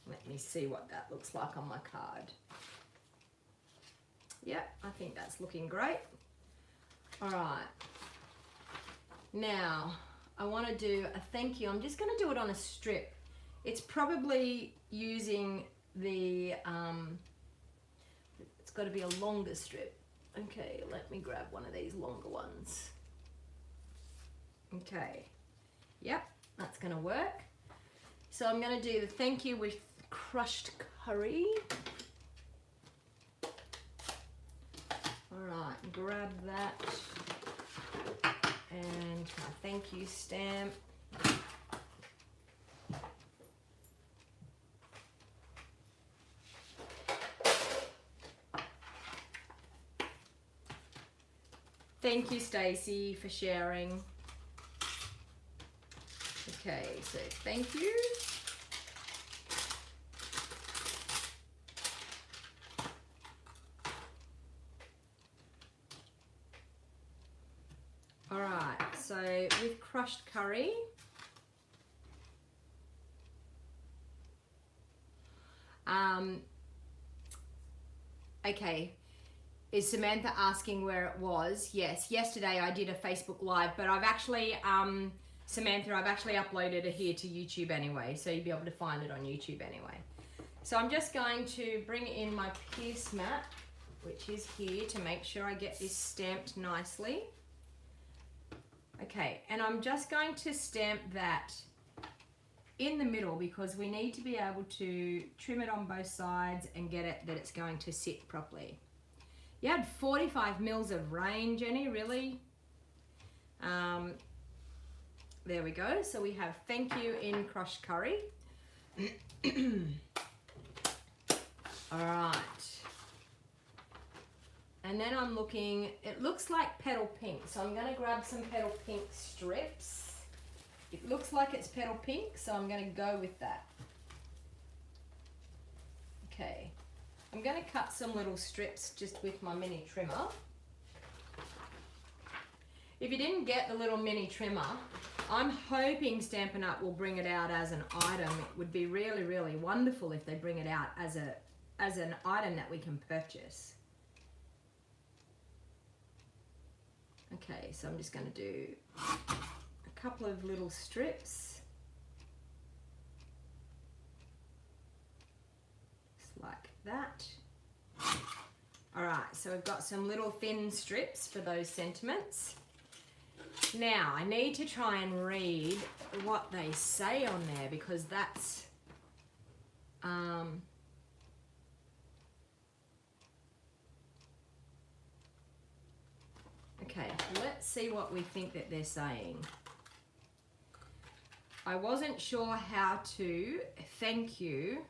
Let me see what that looks like on my card. Yep, I think that's looking great. All right. Now, I want to do a thank you. I'm just going to do it on a strip. It's probably using the, it's got to be a longer strip. Okay, let me grab one of these longer ones. Okay, yep, that's going to work. So I'm going to do the thank you with crushed curry. All right, grab that. And my thank you stamp. Thank you, Stacey, for sharing. Okay, so thank you. All right, so with crushed curry, okay. Is Samantha asking where it was? Yes, yesterday I did a Facebook Live, but I've actually, Samantha, I've actually uploaded it here to YouTube anyway, so you'll be able to find it on YouTube anyway. So I'm just going to bring in my Pierce mat. which is here, to make sure I get this stamped nicely. Okay, and I'm just going to stamp that in the middle because we need to be able to trim it on both sides and get it that it's going to sit properly. You had 45 mils of rain, Jenny, really? There we go. So we have thank you in crushed curry. All right. And then I'm looking, it looks like petal pink. So I'm going to grab some petal pink strips. It looks like it's petal pink, so I'm going to go with that. Okay. I'm going to cut some little strips just with my mini trimmer. If you didn't get the little mini trimmer, I'm hoping Stampin' Up! Will bring it out as an item. It would be really, really wonderful if they bring it out as an item that we can purchase. Okay, so I'm just going to do a couple of little strips. Just like that. All right, so we've got some little thin strips for those sentiments. Now, I need to try and read what they say on there because that's, okay, let's see what we think that they're saying. I wasn't sure how to thank you.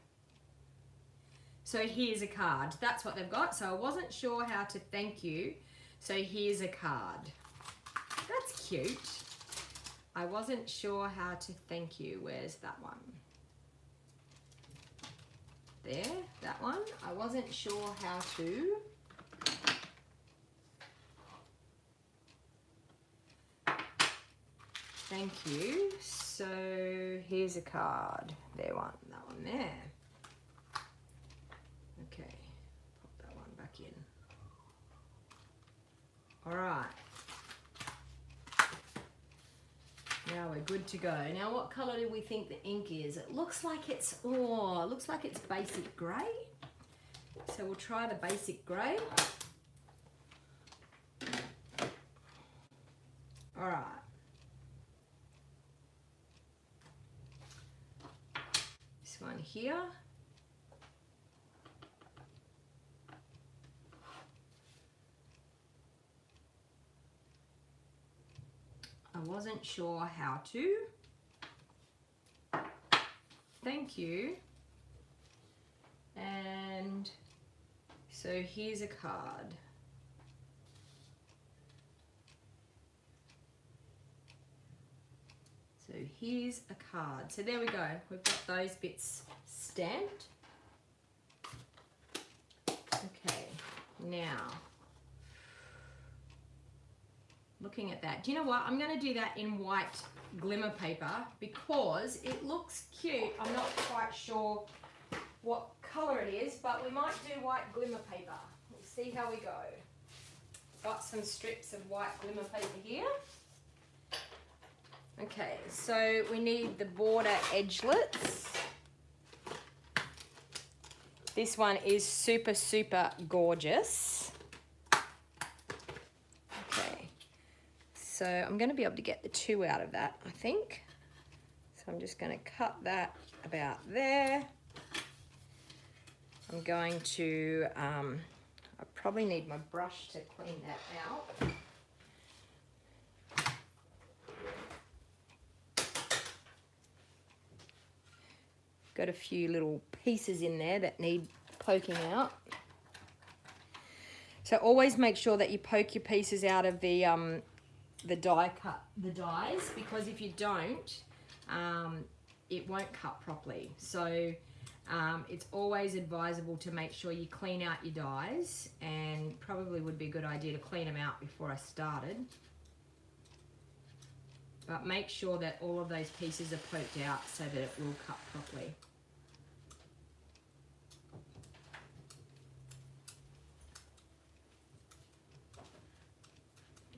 So here's a card. That's what they've got. So I wasn't sure how to thank you. So here's a card. That's cute. I wasn't sure how to thank you. Where's that one? There, that one. I wasn't sure how to. Thank you. So here's a card. There one, that one there. Okay, pop that one back in. All right. Now we're good to go. Now what color do we think the ink is? It looks like it's, oh, it looks like it's basic grey. So we'll try the basic grey. All right. This one here. I wasn't sure how to. Thank you. And so here's a card. So here's a card. So there we go. We've got those bits stamped. Okay, now looking at that. Do you know what? I'm going to do that in white glimmer paper because it looks cute. I'm not quite sure what colour it is, but we might do white glimmer paper. We'll see how we go. Got some strips of white glimmer paper here. Okay, so we need the border edgelets. This one is super, super gorgeous. Okay, so I'm going to be able to get the two out of that, I think. So I'm just going to cut that about there. I'm going to, I probably need my brush to clean that out. Got a few little pieces in there that need poking out. So always make sure that you poke your pieces out of the dies, because if you don't, it won't cut properly. So it's always advisable to make sure you clean out your dies, and probably would be a good idea to clean them out before I started. But make sure that all of those pieces are poked out so that it will cut properly.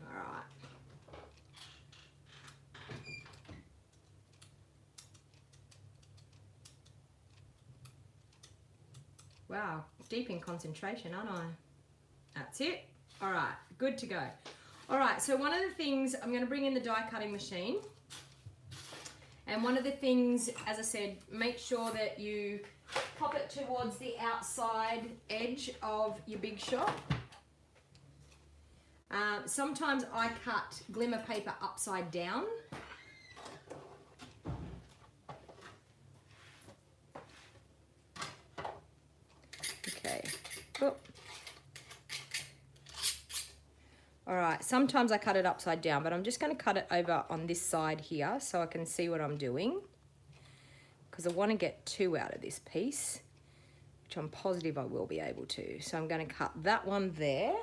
All right. Wow, deep in concentration, aren't I? That's it. All right, good to go. All right, so one of the things, I'm going to bring in the die cutting machine. And one of the things, as I said, make sure that you pop it towards the outside edge of your big shot. Sometimes I cut glimmer paper upside down. Okay. Oh. All right, sometimes I cut it upside down, but I'm just going to cut it over on this side here so I can see what I'm doing, because I want to get 2 out of this piece, which I'm positive I will be able to. So I'm going to cut that one there.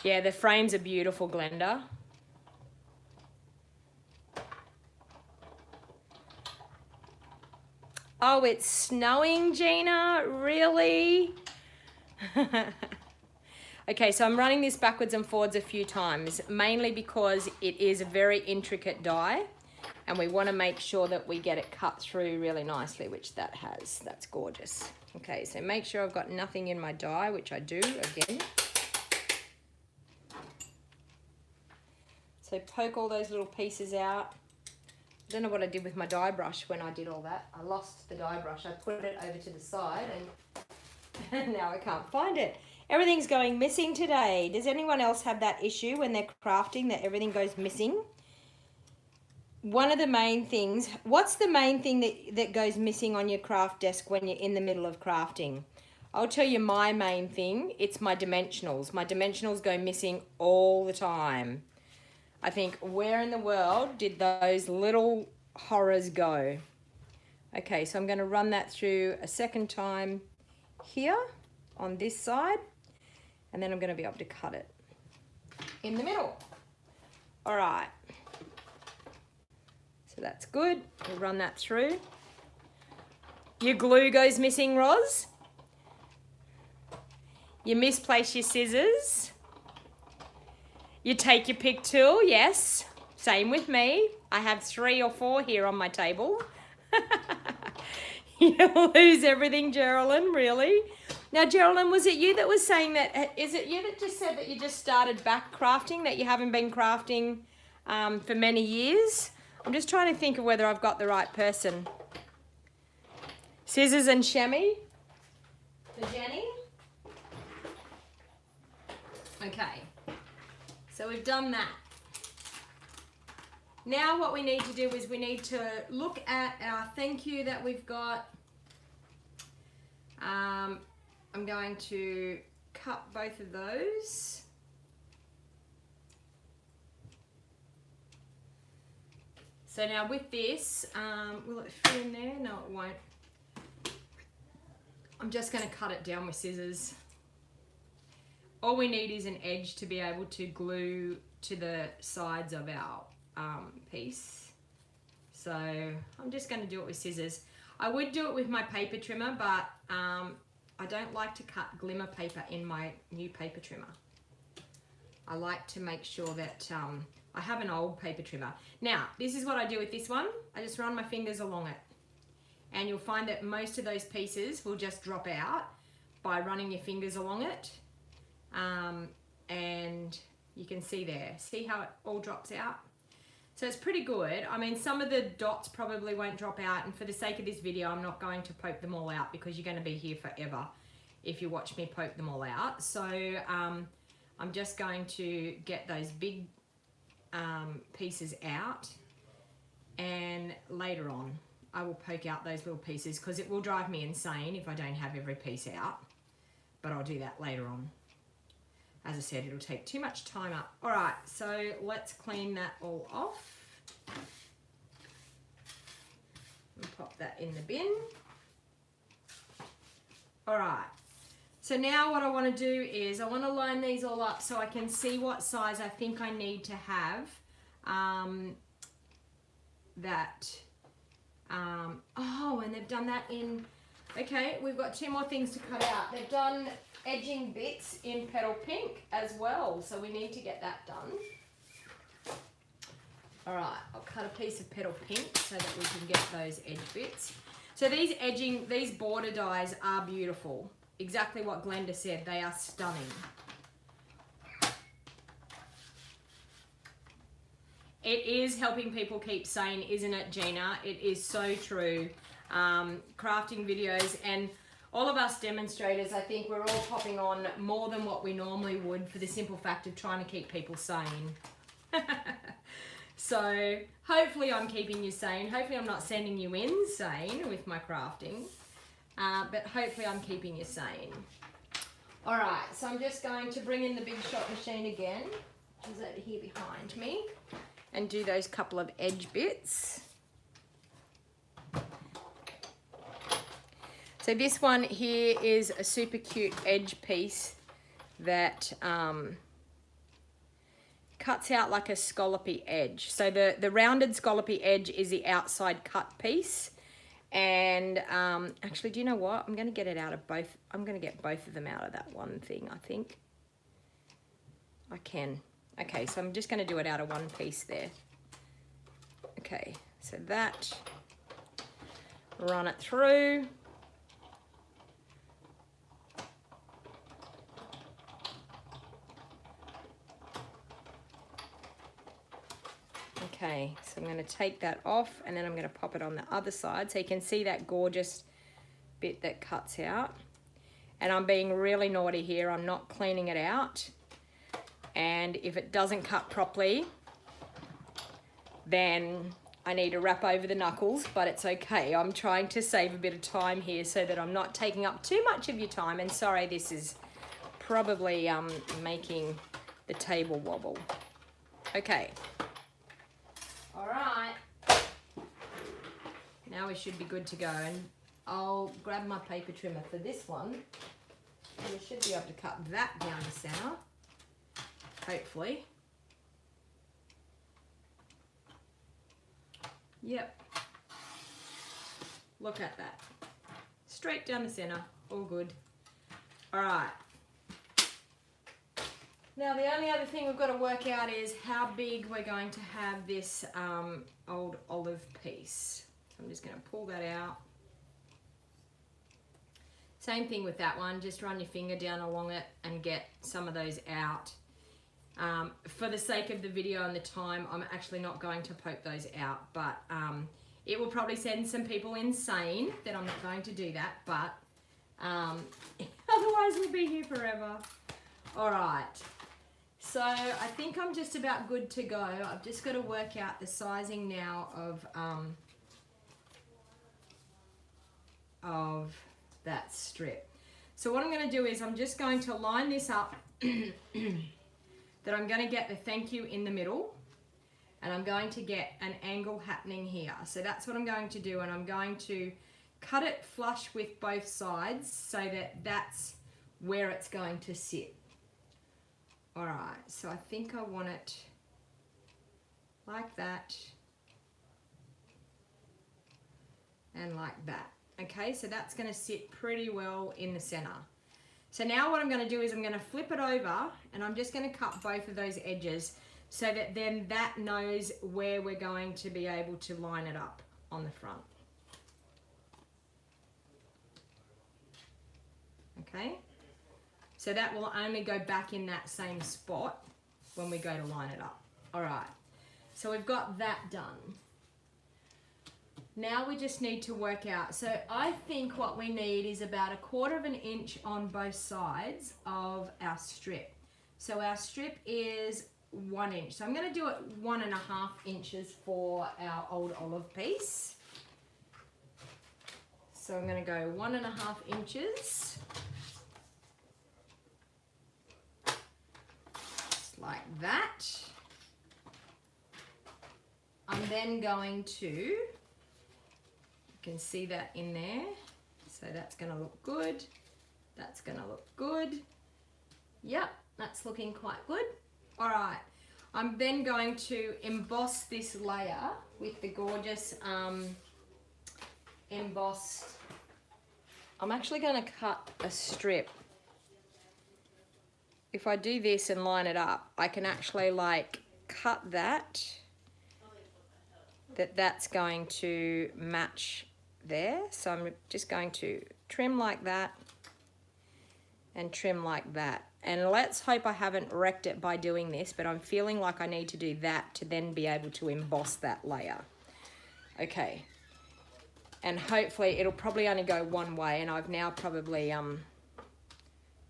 Yeah, the frames are beautiful, Glenda. Oh, it's snowing, Gina? Really? Okay, so I'm running this backwards and forwards a few times, mainly because it is a very intricate die, and we want to make sure that we get it cut through really nicely, which that has. That's gorgeous. Okay, so make sure I've got nothing in my die, which I do, again. So poke all those little pieces out. I don't know what I did with my die brush when I did all that. I lost the die brush. I put it over to the side and now I can't find it. Everything's going missing today. Does anyone else have that issue when they're crafting, that everything goes missing? One of the main things, what's the main thing that goes missing on your craft desk when you're in the middle of crafting? I'll tell you my main thing. It's my dimensionals. My dimensionals go missing all the time. I think, where in the world did those little horrors go? Okay, so I'm going to run that through a second time here on this side, and then I'm going to be able to cut it in the middle. All right. So that's good. We'll run that through. Your glue goes missing, Roz. You misplace your scissors. You take your pick tool, yes. Same with me. I have 3 or 4 here on my table. You lose everything, Geraldine, really? Now, Geraldine, was it you that was saying that, is it you that just said that you just started back crafting, that you haven't been crafting for many years? I'm just trying to think of whether I've got the right person. Scissors and Shemmy for Jenny. Okay. So we've done that. Now what we need to do is we need to look at our thank you that we've got. I'm going to cut both of those. So now with this, will it fit in there? No, it won't. I'm just going to cut it down with scissors. All we need is an edge to be able to glue to the sides of our piece. So I'm just going to do it with scissors. I would do it with my paper trimmer, but I don't like to cut glimmer paper in my new paper trimmer. I like to make sure that I have an old paper trimmer. Now, this is what I do with this one. I just run my fingers along it. And you'll find that most of those pieces will just drop out by running your fingers along it. And you can see there, see how it all drops out? So it's pretty good. I mean, some of the dots probably won't drop out, and for the sake of this video, I'm not going to poke them all out because you're going to be here forever if you watch me poke them all out. So I'm just going to get those big pieces out, and later on I will poke out those little pieces because it will drive me insane if I don't have every piece out, but I'll do that later on. As I said, it'll take too much time up. All right, so let's clean that all off. And pop that in the bin. All right, so now what I want to do is I want to line these all up so I can see what size I think I need to have. Oh, and they've done that in, okay, we've got 2 more things to cut out. They've done edging bits in petal pink as well, so we need to get that done. All right, I'll cut a piece of petal pink so that we can get those edge bits. So these border dies are beautiful. Exactly what Glenda said, they are stunning. It is helping people keep sane, isn't it, Gina? It is so true. Crafting videos and all of us demonstrators, I think we're all popping on more than what we normally would for the simple fact of trying to keep people sane. So hopefully I'm keeping you sane. Hopefully I'm not sending you insane with my crafting, but hopefully I'm keeping you sane. All right, so I'm just going to bring in the Big Shot machine again, which is over here behind me, and do those couple of edge bits. So this one here is a super cute edge piece that cuts out like a scallopy edge. So the rounded scallopy edge is the outside cut piece. And actually, do you know what? I'm going to get it out of both. I'm going to get both of them out of that one thing, I think. I can. Okay, so I'm just going to do it out of one piece there. Okay, so that, run it through. Okay, so I'm going to take that off and then I'm going to pop it on the other side so you can see that gorgeous bit that cuts out. And I'm being really naughty here, I'm not cleaning it out. And if it doesn't cut properly, then I need to wrap over the knuckles, but it's okay. I'm trying to save a bit of time here so that I'm not taking up too much of your time. And sorry, this is probably making the table wobble. Okay. All right. Now we should be good to go. And I'll grab my paper trimmer for this one. And we should be able to cut that down the center. Hopefully. Yep. Look at that. Straight down the center. All good. All right. Now the only other thing we've got to work out is how big we're going to have this old olive piece. So I'm just going to pull that out. Same thing with that one. Just run your finger down along it and get some of those out. For the sake of the video and the time, I'm actually not going to poke those out, but it will probably send some people insane that I'm not going to do that, but otherwise we'll be here forever. All right, so I think I'm just about good to go. I've just got to work out the sizing now of that strip. So what I'm going to do is I'm just going to line this up that I'm going to get the thank you in the middle, and I'm going to get an angle happening here. So that's what I'm going to do, and I'm going to cut it flush with both sides so that that's where it's going to sit. All right, so I think I want it like that and like that. Okay, so that's going to sit pretty well in the center. So now what I'm going to do is I'm going to flip it over and I'm just going to cut both of those edges so that then that knows where we're going to be able to line it up on the front. Okay, so that will only go back in that same spot when we go to line it up. All right, so we've got that done. Now we just need to work out, so I think what we need is about 1/4 inch on both sides of our strip. So our strip is 1 inch. So I'm going to do it 1.5 inches for our old olive piece. So I'm going to go 1.5 inches. Just like that. I'm then going to, you can see that in there, so that's going to look good, that's going to look good, yep, that's looking quite good. All right, I'm then going to emboss this layer with the gorgeous embossed, I'm actually going to cut a strip. If I do this and line it up, I can actually like cut that that that's going to match there. So I'm just going to trim like that and trim like that. And let's hope I haven't wrecked it by doing this, but I'm feeling like I need to do that to then be able to emboss that layer. Okay. And hopefully it'll probably only go one way, and I've now probably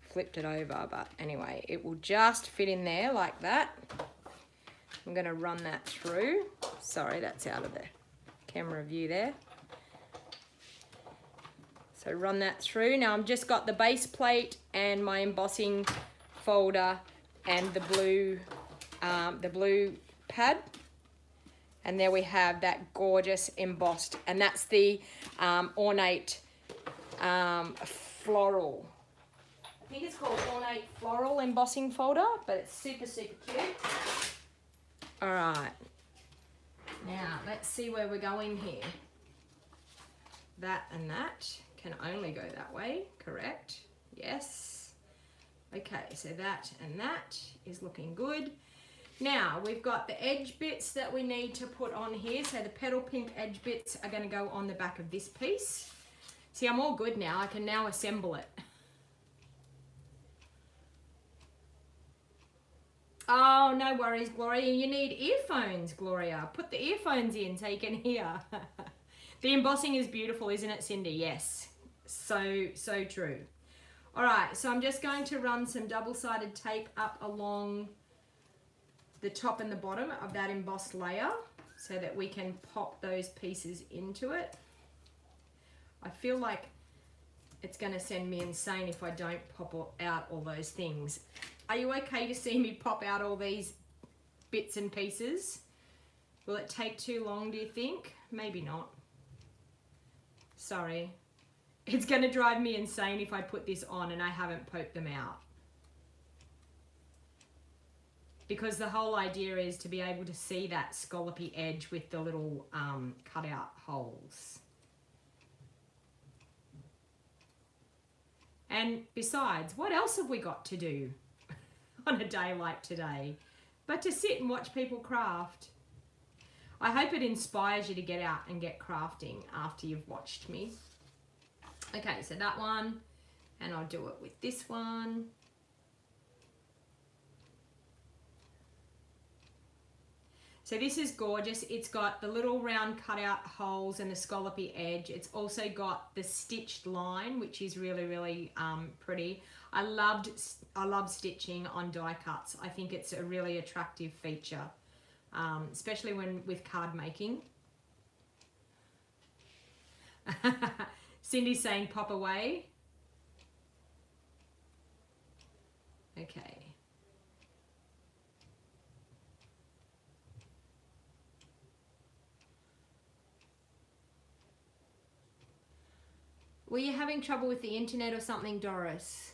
flipped it over, but anyway, it will just fit in there like that. I'm going to run that through. Sorry, that's out of the camera view there. So run that through. Now I've just got the base plate and my embossing folder and the blue pad. And there we have that gorgeous embossed, and that's the Ornate Floral. I think it's called Ornate Floral embossing folder, but it's super, super cute. All right. Now, let's see where we're going here. That and that can only go that way, correct? Yes. Okay, so that and that is looking good. Now, we've got the edge bits that we need to put on here. So the petal pink edge bits are going to go on the back of this piece. See, I'm all good now. I can now assemble it. Oh, no worries, Gloria. You need earphones, Gloria. Put the earphones in so you can hear. The embossing is beautiful, isn't it, Cindy? Yes. So true. All right, so I'm just going to run some double-sided tape up along the top and the bottom of that embossed layer so that we can pop those pieces into it. I feel like it's going to send me insane if I don't pop out all those things. Are you okay to see me pop out all these bits and pieces? Will it take too long, do you think? Maybe not. Sorry. It's going to drive me insane if I put this on and I haven't poked them out. Because the whole idea is to be able to see that scallopy edge with the little cutout holes. And besides, what else have we got to do on a day like today but to sit and watch people craft? I hope it inspires you to get out and get crafting after you've watched me. Okay, so that one, and I'll do it with this one. So this is gorgeous. It's got the little round cutout holes and the scallopy edge. It's also got the stitched line, which is really, really pretty. I love stitching on die cuts. I think it's a really attractive feature, especially with card making. Cindy's saying pop away. Okay. Were you having trouble with the internet or something, Doris?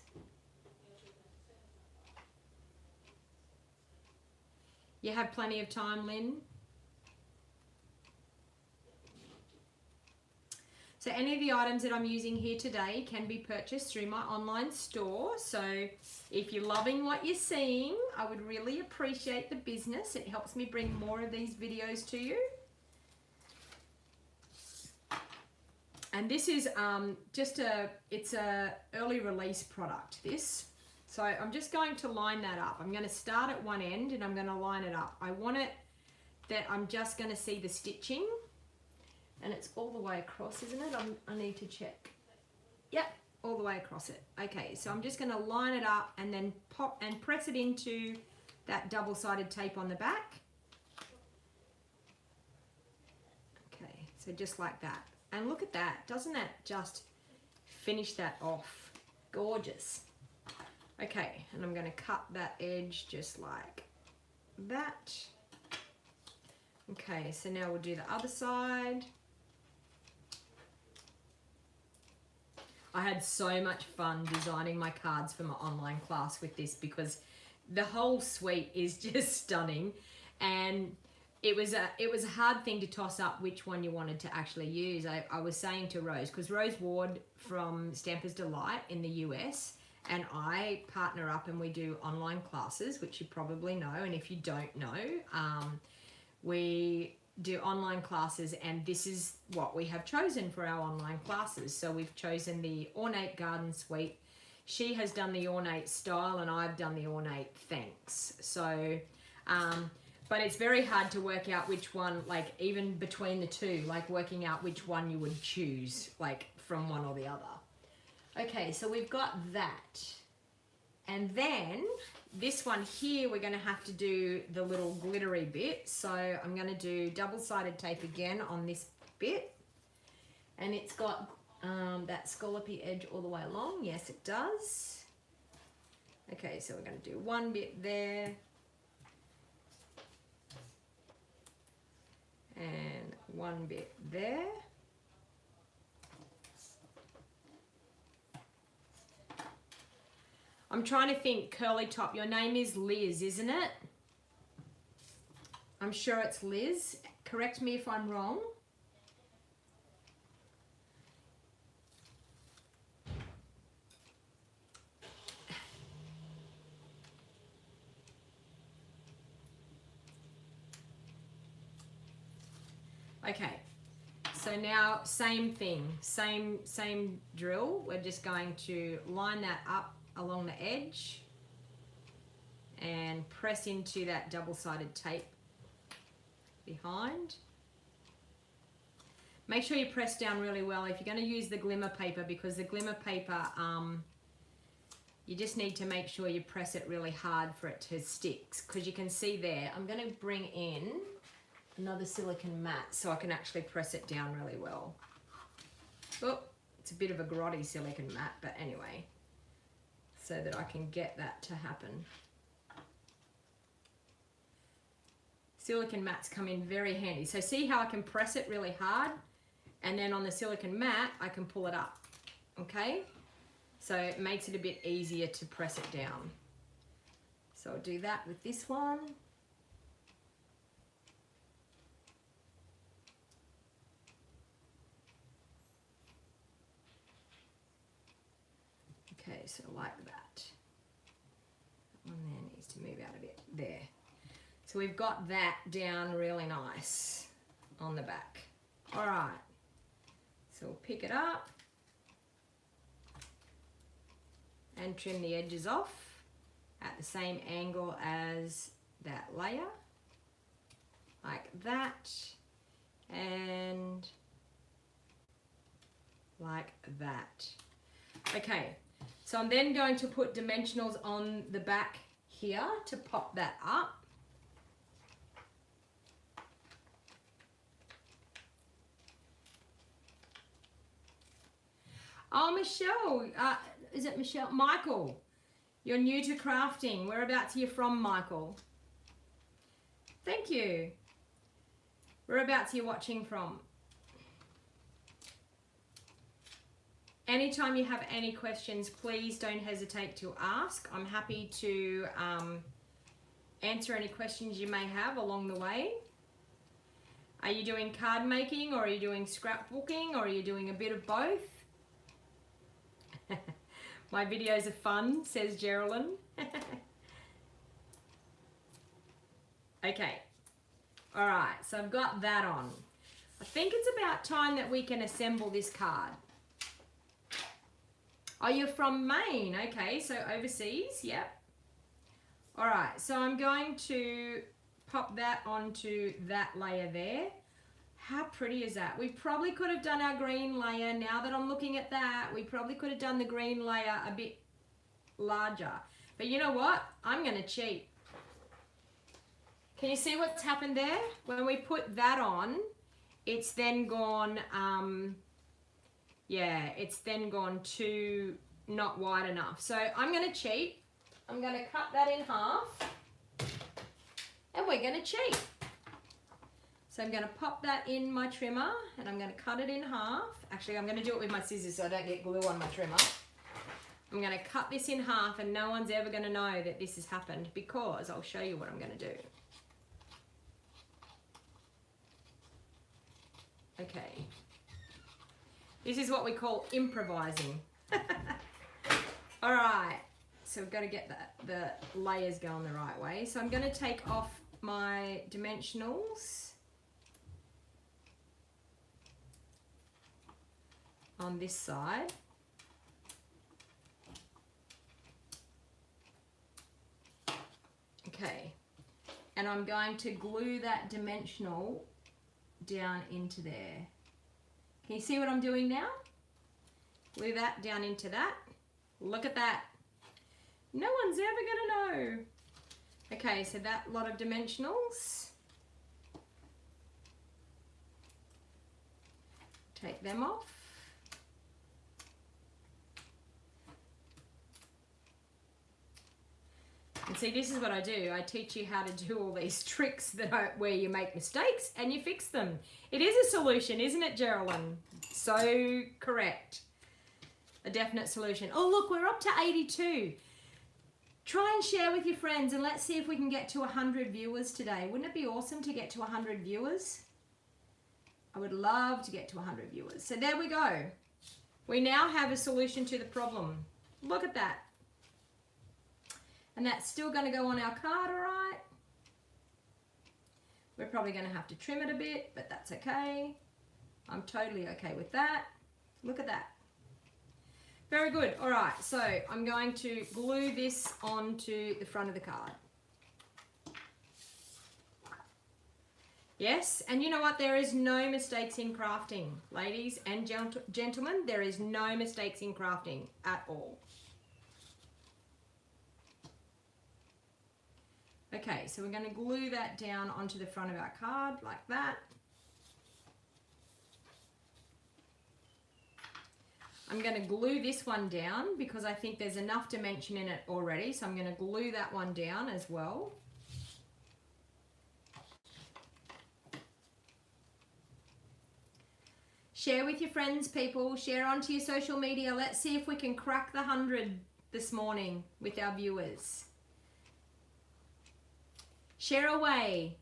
You have plenty of time, Lynn? So any of the items that I'm using here today can be purchased through my online store. So if you're loving what you're seeing, I would really appreciate the business. It helps me bring more of these videos to you. And this is it's a early release product, this. So I'm just going to line that up. I'm going to start at one end and I'm going to line it up. I want it that I'm just going to see the stitching. And it's all the way across, isn't it? I need to check. Yep, all the way across it. Okay, so I'm just going to line it up and then pop and press it into that double-sided tape on the back. Okay, so just like that. And look at that. Doesn't that just finish that off? Gorgeous. Okay, and I'm going to cut that edge just like that. Okay, so now we'll do the other side. I had so much fun designing my cards for my online class with this because the whole suite is just stunning, and it was a hard thing to toss up which one you wanted to actually use. I was saying to Rose, because Rose Ward from Stampers Delight in the US and I partner up and we do online classes, which you probably know, and if you don't know, we do online classes, and this is what we have chosen for our online classes. So we've chosen the Ornate Garden Suite. She has done the ornate style and I've done the ornate thanks. So, but it's very hard to work out which one, like even between the two, like working out which one you would choose, like from one or the other. Okay, so we've got that. And then this one here, we're going to have to do the little glittery bit. So I'm going to do double-sided tape again on this bit. And it's got that scallopy edge all the way along. Yes, it does. Okay, so we're going to do one bit there. And one bit there. I'm trying to think, curly top. Your name is Liz, isn't it? I'm sure it's Liz. Correct me if I'm wrong. Okay. So now same thing, same drill. We're just going to line that up along the edge and press into that double-sided tape behind. Make sure you press down really well if you're going to use the glimmer paper, because the glimmer paper, you just need to make sure you press it really hard for it to stick, because you can see there. I'm going to bring in another silicone mat so I can actually press it down really well. Oh, it's a bit of a grotty silicone mat, but anyway, so that I can get that to happen. Silicone mats come in very handy. So see how I can press it really hard, and then on the silicone mat I can pull it up, okay? So it makes it a bit easier to press it down. So I'll do that with this one. Okay, so like that. That one there needs to move out a bit. There. So we've got that down really nice on the back. All right. So we'll pick it up and trim the edges off at the same angle as that layer. Like that. And like that. Okay. So I'm then going to put dimensionals on the back here to pop that up. Oh, Michelle, is it Michelle? Michael, you're new to crafting. Whereabouts are you from, Michael? Thank you. Whereabouts are you watching from? Anytime you have any questions, please don't hesitate to ask. I'm happy to answer any questions you may have along the way. Are you doing card making, or are you doing scrapbooking, or are you doing a bit of both? My videos are fun, says Geraldine. Okay. All right, so I've got that on. I think it's about time that we can assemble this card. Oh, you're from Maine. Okay, so overseas, yep. All right, so I'm going to pop that onto that layer there. How pretty is that? We probably could have done our green layer. Now that I'm looking at that, we probably could have done the green layer a bit larger. But you know what? I'm going to cheat. Can you see what's happened there? When we put that on, it's then gone, yeah, it's then gone too not wide enough. So I'm going to cheat. I'm going to cut that in half. And we're going to cheat. So I'm going to pop that in my trimmer and I'm going to cut it in half. Actually, I'm going to do it with my scissors so I don't get glue on my trimmer. I'm going to cut this in half, and no one's ever going to know that this has happened, because I'll show you what I'm going to do. Okay. This is what we call improvising. All right. So we've got to get the layers going the right way. So I'm going to take off my dimensionals. on this side. Okay, and I'm going to glue that dimensional down into there. Can you see what I'm doing now? Glue that down into that. Look at that. No one's ever gonna know. Okay, so that lot of dimensionals. Take them off. And see, this is what I do. I teach you how to do all these tricks where you make mistakes and you fix them. It is a solution, isn't it, Geraldine? So correct. A definite solution. Oh, look, we're up to 82. Try and share with your friends and let's see if we can get to 100 viewers today. Wouldn't it be awesome to get to 100 viewers? I would love to get to 100 viewers. So there we go. We now have a solution to the problem. Look at that. And that's still going to go on our card, all right? We're probably going to have to trim it a bit, but that's okay. I'm totally okay with that. Look at that. Very good. All right, so I'm going to glue this onto the front of the card. Yes, and you know what? There is no mistakes in crafting. Ladies and gentlemen, there is no mistakes in crafting at all. Okay, so we're going to glue that down onto the front of our card like that. I'm going to glue this one down because I think there's enough dimension in it already, so I'm going to glue that one down as well. Share with your friends, people. Share onto your social media. Let's see if we can crack the 100 this morning with our viewers. Share away.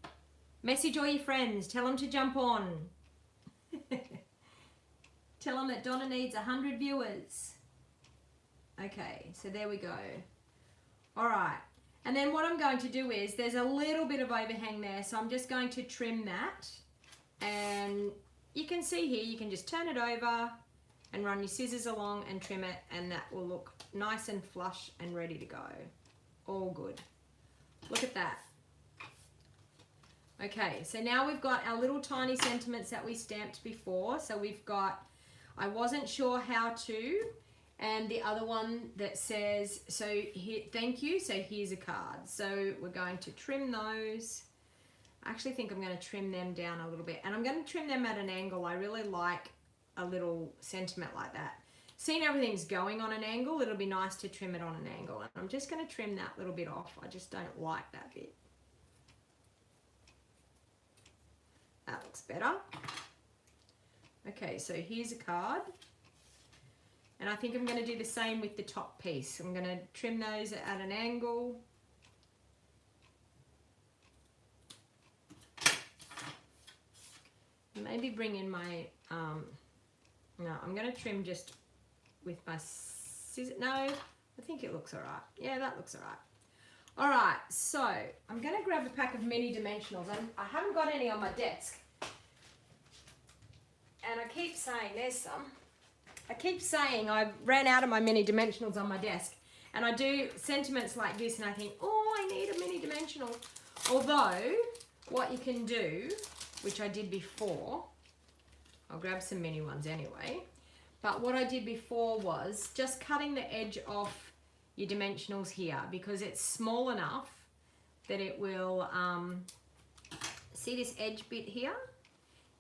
Message all your friends. Tell them to jump on. Tell them that Donna needs 100 viewers. Okay, so there we go. All right. And then what I'm going to do is, there's a little bit of overhang there, so I'm just going to trim that. And you can see here, you can just turn it over and run your scissors along and trim it, and that will look nice and flush and ready to go. All good. Look at that. Okay, so now we've got our little tiny sentiments that we stamped before. So we've got, I wasn't sure how to, and the other one that says, so here, thank you, so here's a card. So we're going to trim those. I actually think I'm going to trim them down a little bit, and I'm going to trim them at an angle. I really like a little sentiment like that. Seeing everything's going on an angle, it'll be nice to trim it on an angle. And I'm just going to trim that little bit off. I just don't like that bit. That looks better. Okay, so here's a card. And I think I'm going to do the same with the top piece. I'm going to trim those at an angle. Maybe bring in my, no, I'm going to trim just with my scissors. No, I think it looks all right. Yeah, that looks all right. All right, so I'm going to grab a pack of mini dimensionals. I haven't got any on my desk. And I keep saying, there's some. I keep saying I ran out of my mini dimensionals on my desk. And I do sentiments like this and I think, oh, I need a mini dimensional. Although, what you can do, which I did before, I'll grab some mini ones anyway. But what I did before was just cutting the edge off your dimensionals here, because it's small enough that it will, see this edge bit here?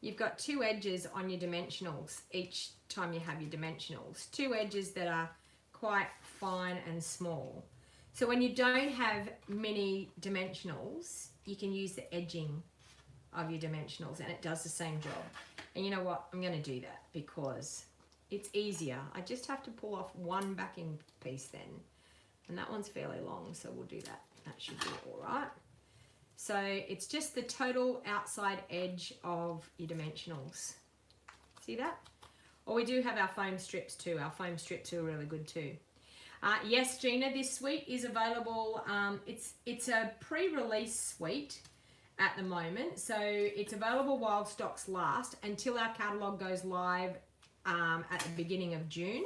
You've got two edges on your dimensionals each time you have your dimensionals. Two edges that are quite fine and small. So when you don't have many dimensionals, you can use the edging of your dimensionals and it does the same job. And you know what? I'm going to do that because it's easier. I just have to pull off one backing piece then. And that one's fairly long, so we'll do that. That should be all right. So it's just the total outside edge of your dimensionals. See that? Or we do have our foam strips too. Our foam strips are really good too. Yes, Gina, this suite is available. It's a pre-release suite at the moment. So it's available while stocks last until our catalogue goes live at the beginning of June.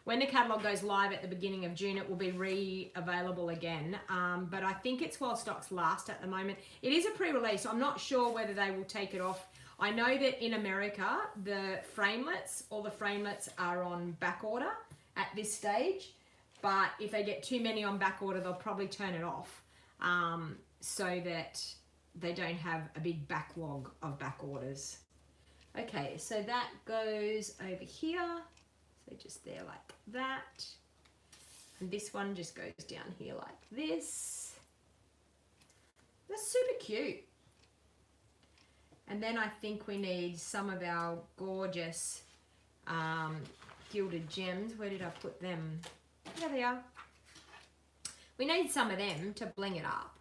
When the catalogue goes live at the beginning of June, it will be re-available again. But I think it's while stocks last at the moment. It is a pre-release. I'm not sure whether they will take it off. I know that in America, all the framelets are on back order at this stage. But if they get too many on back order, they'll probably turn it off so that they don't have a big backlog of back orders. Okay, so that goes over here. So just there like that. And this one just goes down here like this. That's super cute. And then I think we need some of our gorgeous gilded gems. Where did I put them? There they are. We need some of them to bling it up.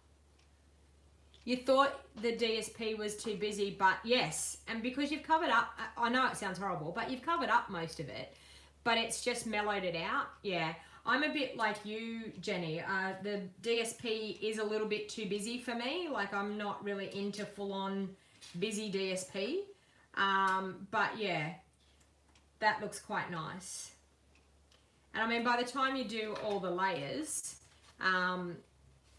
You thought the DSP was too busy, but yes. And because you've covered up, I know it sounds horrible, but you've covered up most of it. But it's just mellowed it out. Yeah, I'm a bit like you, Jenny. The DSP is a little bit too busy for me. Like, I'm not really into full-on busy DSP. But yeah, that looks quite nice. And I mean, by the time you do all the layers,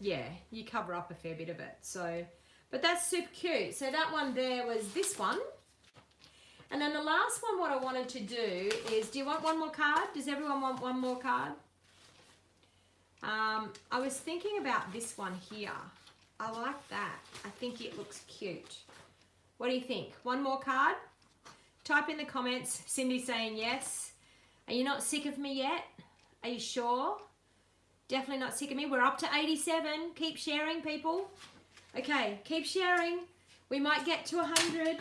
yeah, you cover up a fair bit of it. So, but that's super cute. So that one there was this one. And then the last one, what I wanted to do is, do you want one more card? Does everyone want one more card? I was thinking about this one here. I like that. I think it looks cute. What do you think? One more card? Type in the comments. Cindy saying yes. Are you not sick of me yet? Are you sure? Definitely not sick of me. We're up to 87. Keep sharing, people. Okay, keep sharing. We might get to 100.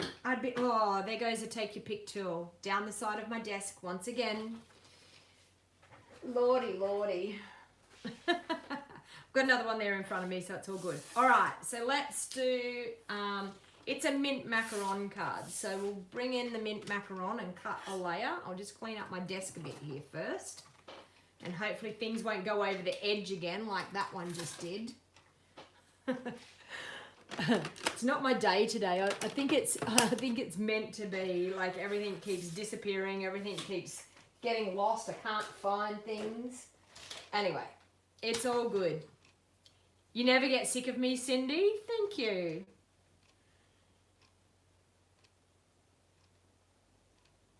Oh, there goes a take your pick tool. Down the side of my desk once again. Lordy, lordy. I've got another one there in front of me, so it's all good. All right, so let's do, it's a mint macaron card. So we'll bring in the mint macaron and cut a layer. I'll just clean up my desk a bit here first. And hopefully things won't go over the edge again like that one just did. It's not my day today. I think it's meant to be. Like, everything keeps disappearing, everything keeps getting lost. I can't find things. Anyway, it's all good. You never get sick of me, Cindy. Thank you.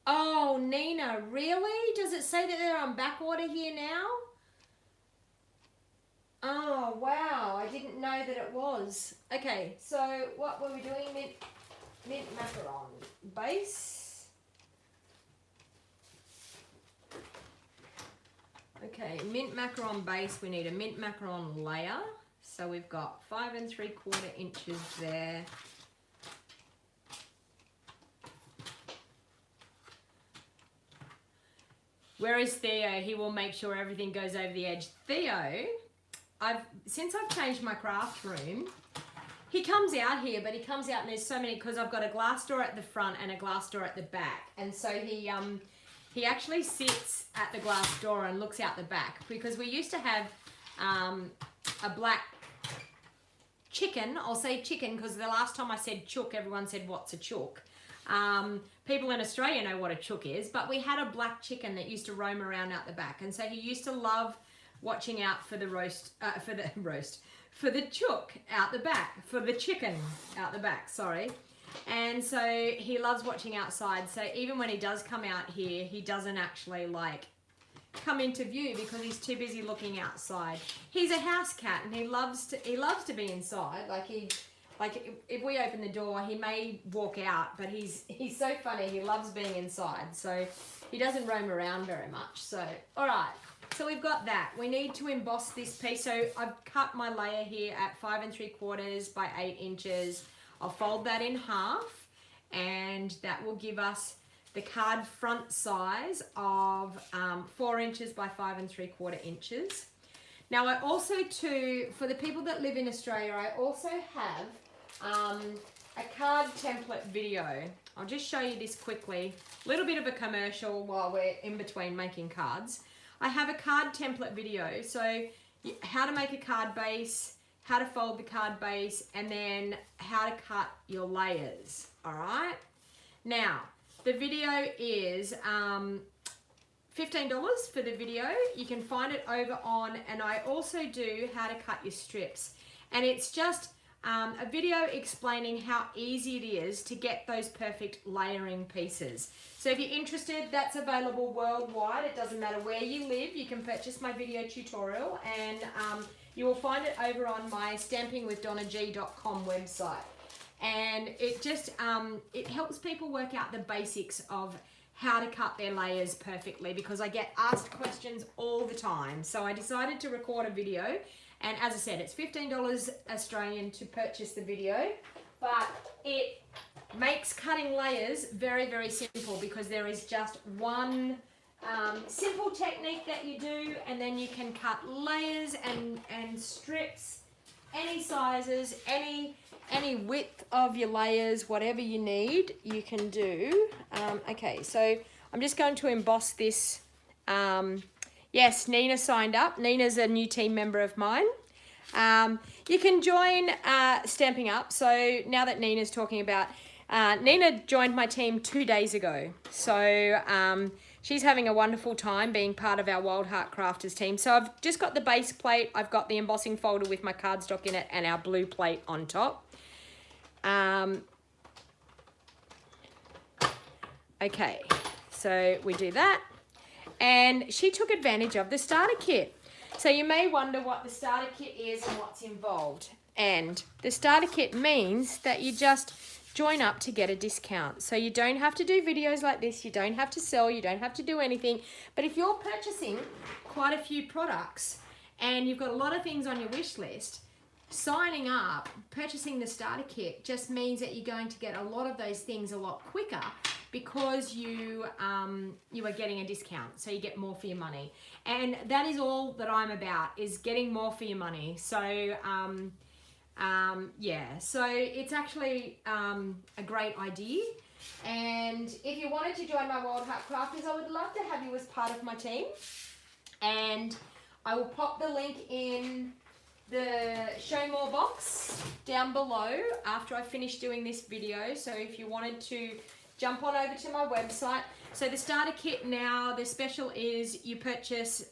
Oh, Nina, really? Does it say that they're on back order here now? Oh, wow. I didn't know that it was. Okay, so what were we doing? Mint macaron base. Okay, mint macaron base. We need a mint macaron layer. So we've got 5 3/4 inches there. Where is Theo? He will make sure everything goes over the edge. Theo, since I've changed my craft room, he comes out here, but he comes out and there's so many, because I've got a glass door at the front and a glass door at the back. And so he actually sits at the glass door and looks out the back, because we used to have a black chicken. I'll say chicken because the last time I said chook, everyone said, what's a chook? People in Australia know what a chook is, but we had a black chicken that used to roam around out the back. And so he used to love watching out for the for the chook out the back, for the chicken out the back, sorry. And so he loves watching outside. So even when he does come out here, he doesn't actually like come into view because he's too busy looking outside. He's a house cat and he loves to be inside. Like if we open the door, he may walk out, but he's so funny. He loves being inside. So he doesn't roam around very much. So, all right. So we've got that. We need to emboss this piece. So I've cut my layer here at 5 3/4 by 8 inches. I'll fold that in half, and that will give us the card front size of 4 inches by 5 3/4 inches. Now I also too, for the people that live in Australia, I also have a card template video. I'll just show you this quickly. A little bit of a commercial while we're in between making cards. I have a card template video. So how to make a card base, how to fold the card base, and then how to cut your layers. All right. Now, The video is $15 for the video. You can find it over on, and I also do how to cut your strips. And it's just a video explaining how easy it is to get those perfect layering pieces. So if you're interested, that's available worldwide. It doesn't matter where you live. You can purchase my video tutorial, and you will find it over on my stampingwithdonnag.com website. And it just, it helps people work out the basics of how to cut their layers perfectly, because I get asked questions all the time. So I decided to record a video, and as I said, it's $15 Australian to purchase the video, but it makes cutting layers very, very simple, because there is just one simple technique that you do, and then you can cut layers and strips, any sizes, any width of your layers, whatever you need, you can do. Okay, so I'm just going to emboss this. Yes, Nina signed up. Nina's a new team member of mine. You can join Stamping Up. So now that Nina's talking about, Nina joined my team 2 days ago. So she's having a wonderful time being part of our Wild Heart Crafters team. So I've just got the base plate, I've got the embossing folder with my cardstock in it, and our blue plate on top. Okay, so we do that, and she took advantage of the starter kit. So you may wonder what the starter kit is and what's involved. And the starter kit means that you just join up to get a discount. So you don't have to do videos like this, you don't have to sell, you don't have to do anything. But if you're purchasing quite a few products and you've got a lot of things on your wish list, signing up, purchasing the starter kit just means that you're going to get a lot of those things a lot quicker, because you are getting a discount, so you get more for your money. And that is all that I'm about, is getting more for your money. So yeah, so it's actually a great idea. And if you wanted to join my Wild Heart Crafters, I would love to have you as part of my team. And I will pop the link in the show more box down below after I finish doing this video. So if you wanted to jump on over to my website. So the starter kit now, the special is you purchase,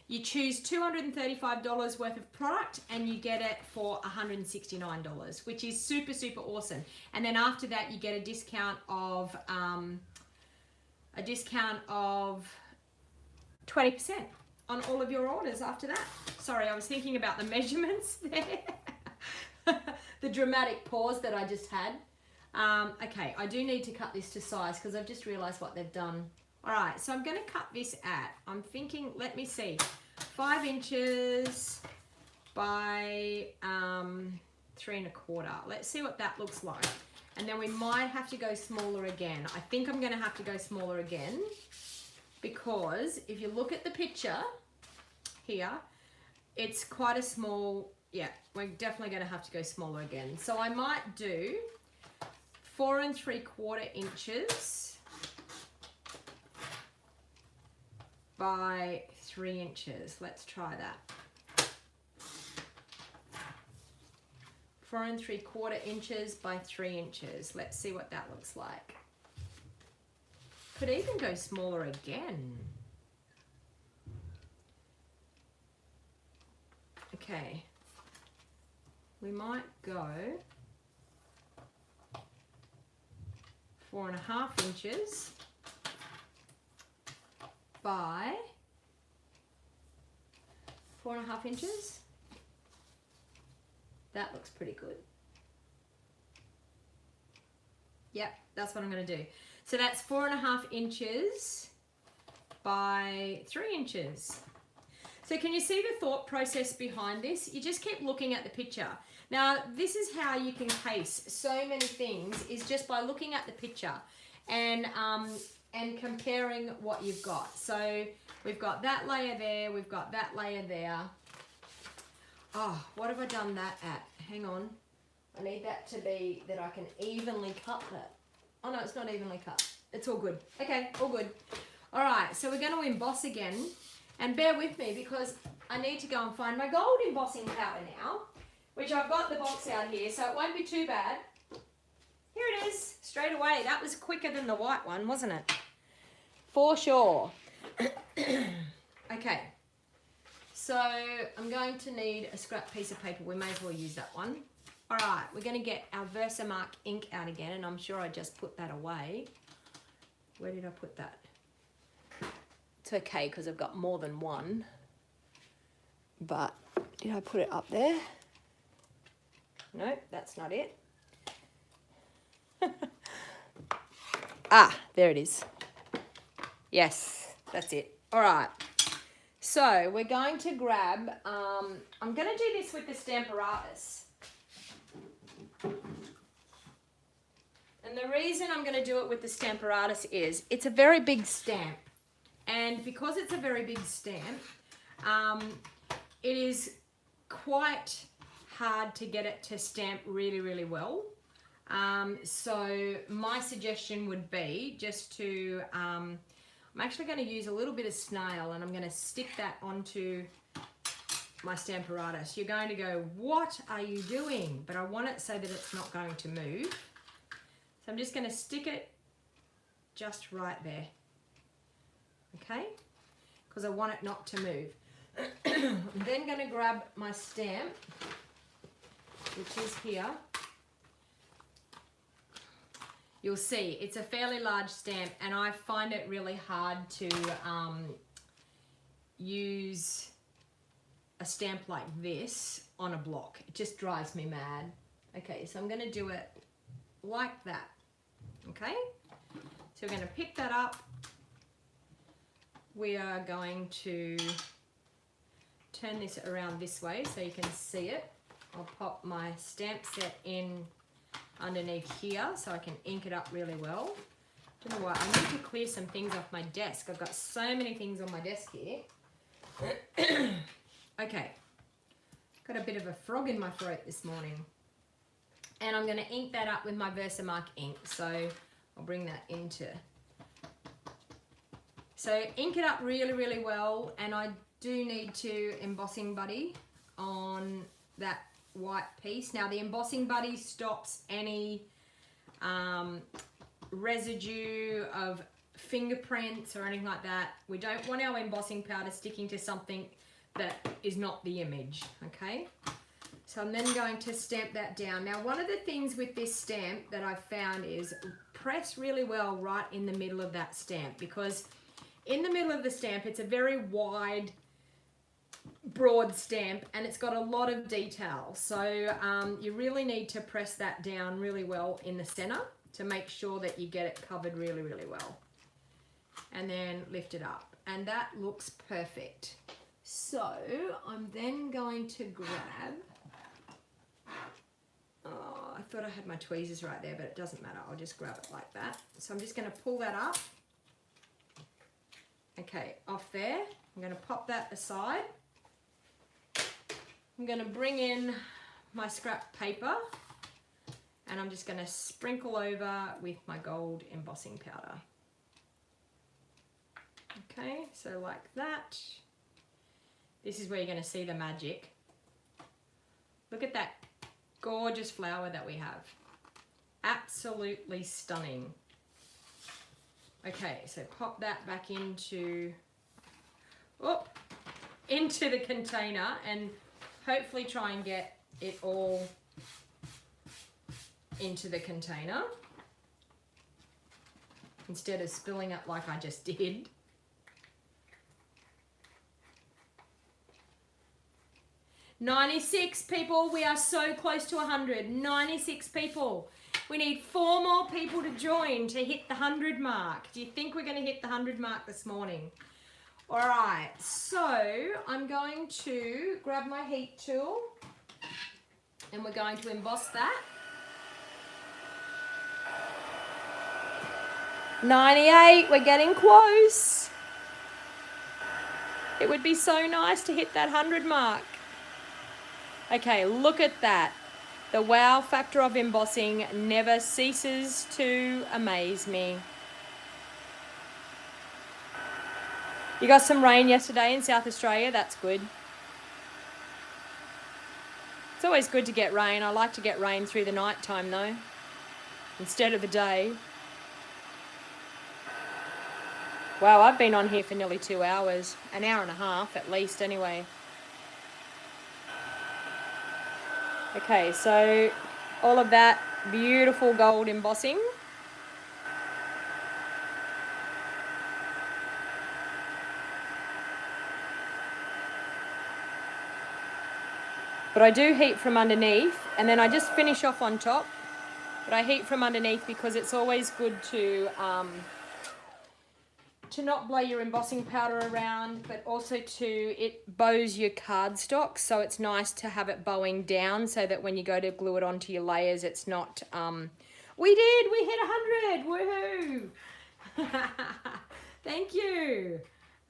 you choose $235 worth of product and you get it for $169, which is super, super awesome. And then after that, you get a discount of 20% on all of your orders after that. Sorry, I was thinking about the measurements there. The dramatic pause that I just had. Okay, I do need to cut this to size because I've just realized what they've done. All right, so I'm going to cut this at, I'm thinking, let me see, 5 inches by 3 1/4. Let's see what that looks like. And then we might have to go smaller again. I think I'm going to have to go smaller again, because if you look at the picture here, it's quite a small, yeah, we're definitely going to have to go smaller again. So I might do 4 3/4 inches by 3 inches. Let's try that. 4 3/4 inches by 3 inches. Let's see what that looks like. Could even go smaller again. Okay. We might go 4 1/2 inches by 4 1/2 inches. That looks pretty good. Yep, that's what I'm going to do. So that's 4 1/2 inches by 3 inches. So can you see the thought process behind this? You just keep looking at the picture. Now, this is how you can case so many things, is just by looking at the picture and comparing what you've got. So we've got that layer there, we've got that layer there. Oh, what have I done that at? Hang on. I need that to be that I can evenly cut that. Oh no, it's not evenly cut. It's all good. Okay, all good. All right, so we're going to emboss again. And bear with me because I need to go and find my gold embossing powder now, which I've got the box out here, so it won't be too bad. Here it is, straight away. That was quicker than the white one, wasn't it? For sure. Okay. So I'm going to need a scrap piece of paper. We may as well use that one. All right, we're going to get our Versamark ink out again, and I'm sure I just put that away. Where did I put that? It's okay because I've got more than one. But did I put it up there? No, that's not it. Ah, there it is. Yes, that's it. All right. So we're going to grab, I'm going to do this with the Stamparatus. And the reason I'm going to do it with the Stamparatus is it's a very big stamp. And because it's a very big stamp, it is quite hard to get it to stamp really, really well. So my suggestion would be just to, I'm actually going to use a little bit of snail and I'm going to stick that onto my Stamparatus. You're going to go, what are you doing? But I want it so that it's not going to move. So I'm just going to stick it just right there. Okay? Because I want it not to move. I'm then going to grab my stamp, which is here. You'll see it's a fairly large stamp and I find it really hard to use a stamp like this on a block. It just drives me mad. Okay, so I'm going to do it like that. Okay, so we're going to pick that up. We are going to turn this around this way so you can see it. I'll pop my stamp set in underneath here so I can ink it up really well. Don't know why, I need to clear some things off my desk. I've got so many things on my desk here. Okay, got a bit of a frog in my throat this morning. And I'm going to ink that up with my Versamark ink. So I'll bring that into. So ink it up really, really well. And I do need to embossing buddy on that white piece. Now the embossing buddy stops any residue of fingerprints or anything like that. We don't want our embossing powder sticking to something that is not the image, okay? So I'm then going to stamp that down. Now one of the things with this stamp that I've found is press really well right in the middle of that stamp, because in the middle of the stamp it's a very wide, broad stamp and it's got a lot of detail. So you really need to press that down really well in the center to make sure that you get it covered really, really well. And then lift it up. And that looks perfect. So I'm then going to grab, oh, I thought I had my tweezers right there, but it doesn't matter. I'll just grab it like that. So I'm just going to pull that up. Okay, off there. I'm going to pop that aside. I'm going to bring in my scrap paper and I'm just going to sprinkle over with my gold embossing powder. Okay, so like that. This is where you're going to see the magic. Look at that gorgeous flower that we have. Absolutely stunning. Okay, so pop that back into the container and hopefully try and get it all into the container instead of spilling it like I just did. "96 people, we are so close to 100. 96 people. We need 4 more people to join to hit the 100 mark. Do you think we're going to hit the 100 mark this morning? All right, so I'm going to grab my heat tool and we're going to emboss that. 98, we're getting close. It would be so nice to hit that 100 mark. Okay, look at that. The wow factor of embossing never ceases to amaze me. You got some rain yesterday in South Australia, that's good. It's always good to get rain. I like to get rain through the night time though. instead of the day. Wow, I've been on here for nearly 2 hours, an hour and a half at least anyway. Okay, so all of that beautiful gold embossing. But I do heat from underneath, and then I just finish off on top. But I heat from underneath because it's always good to not blow your embossing powder around, but also it bows your cardstock, so it's nice to have it bowing down so that when you go to glue it onto your layers, it's not, we hit 100, woohoo! Thank you.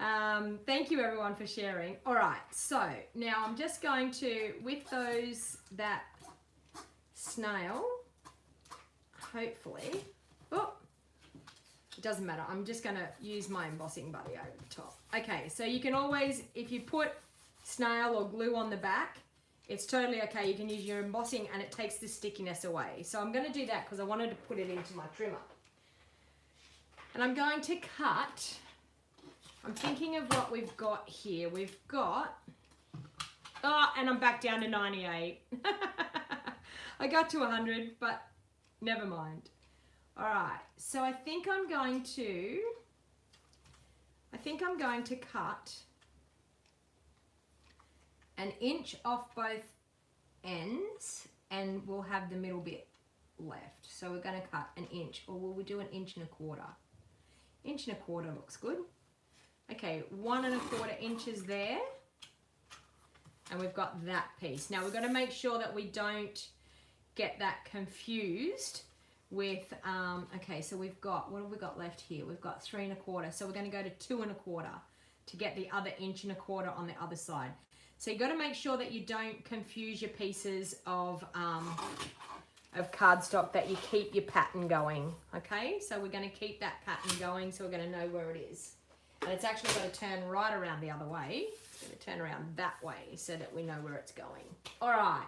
Thank you everyone for sharing. All right, so now I'm just going to, with that snail, hopefully, oh, it doesn't matter. I'm just going to use my embossing buddy over the top. Okay, so you can always, if you put snail or glue on the back, it's totally okay. You can use your embossing and it takes the stickiness away. So I'm going to do that because I wanted to put it into my trimmer. And I'm going to cut, I'm thinking of what we've got here. We've got, oh, and I'm back down to 98. I got to 100, but never mind. All right, so I think I'm going to cut 1 inch off both ends, and we'll have the middle bit left. So we're going to cut 1 inch, or will we do 1 1/4 inches? 1 1/4 looks good. Okay, 1 1/4 inches there, and we've got that piece. Now we've got to make sure that we don't get that confused with, okay, so we've got, what have we got left here? We've got 3 1/4, so we're going to go to 2 1/4 to get the other 1 1/4 on the other side. So you've got to make sure that you don't confuse your pieces of cardstock, that you keep your pattern going, okay? So we're going to keep that pattern going, so we're going to know where it is. And it's actually got to turn right around the other way. It's going to turn around that way so that we know where it's going. All right.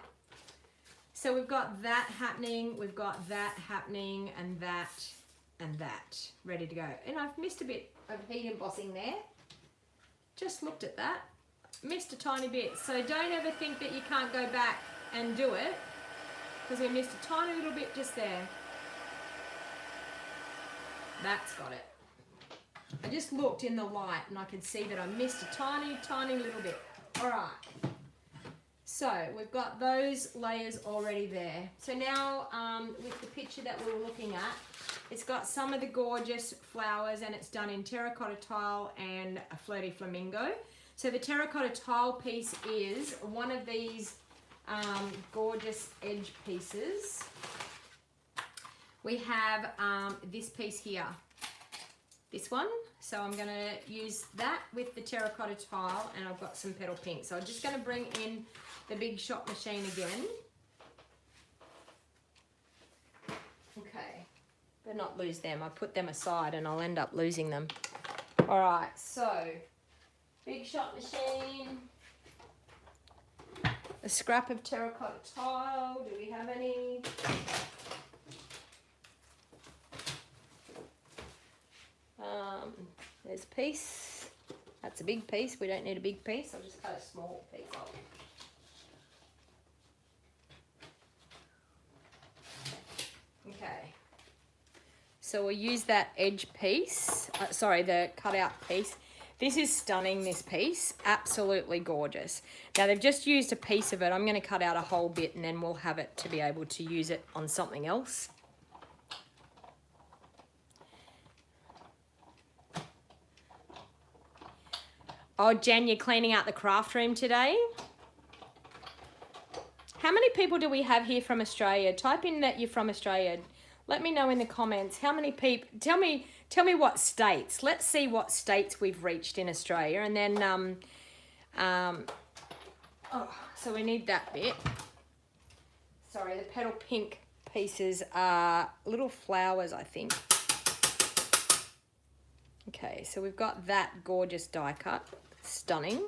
So we've got that happening, we've got that happening, and that ready to go. And I've missed a bit of heat embossing there. Just looked at that. Missed a tiny bit. So don't ever think that you can't go back and do it, because we missed a tiny little bit just there. That's got it. I just looked in the light and I could see that I missed a tiny, tiny little bit. All right. So we've got those layers already there. So now with the picture that we were looking at, it's got some of the gorgeous flowers, and it's done in terracotta tile and a flirty flamingo. So the terracotta tile piece is one of these gorgeous edge pieces. We have this piece here, this one. So I'm going to use that with the terracotta tile, and I've got some petal pink. So I'm just going to bring in the big shot machine again. Okay, better not lose them. I put them aside and I'll end up losing them. All right, so big shot machine, a scrap of terracotta tile. Do we have any? There's a piece. That's a big piece. We don't need a big piece. I'll just cut a small piece off. Okay. So we'll use that edge piece. The cutout piece. This is stunning, this piece. Absolutely gorgeous. Now they've just used a piece of it. I'm going to cut out a whole bit, and then we'll have it to be able to use it on something else. Oh, Jen, you're cleaning out the craft room today? How many people do we have here from Australia? Type in that you're from Australia. Let me know in the comments. How many people? Tell me what states. Let's see what states we've reached in Australia. And then, so we need that bit. Sorry, the petal pink pieces are little flowers, I think. Okay, so we've got that gorgeous die cut. Stunning.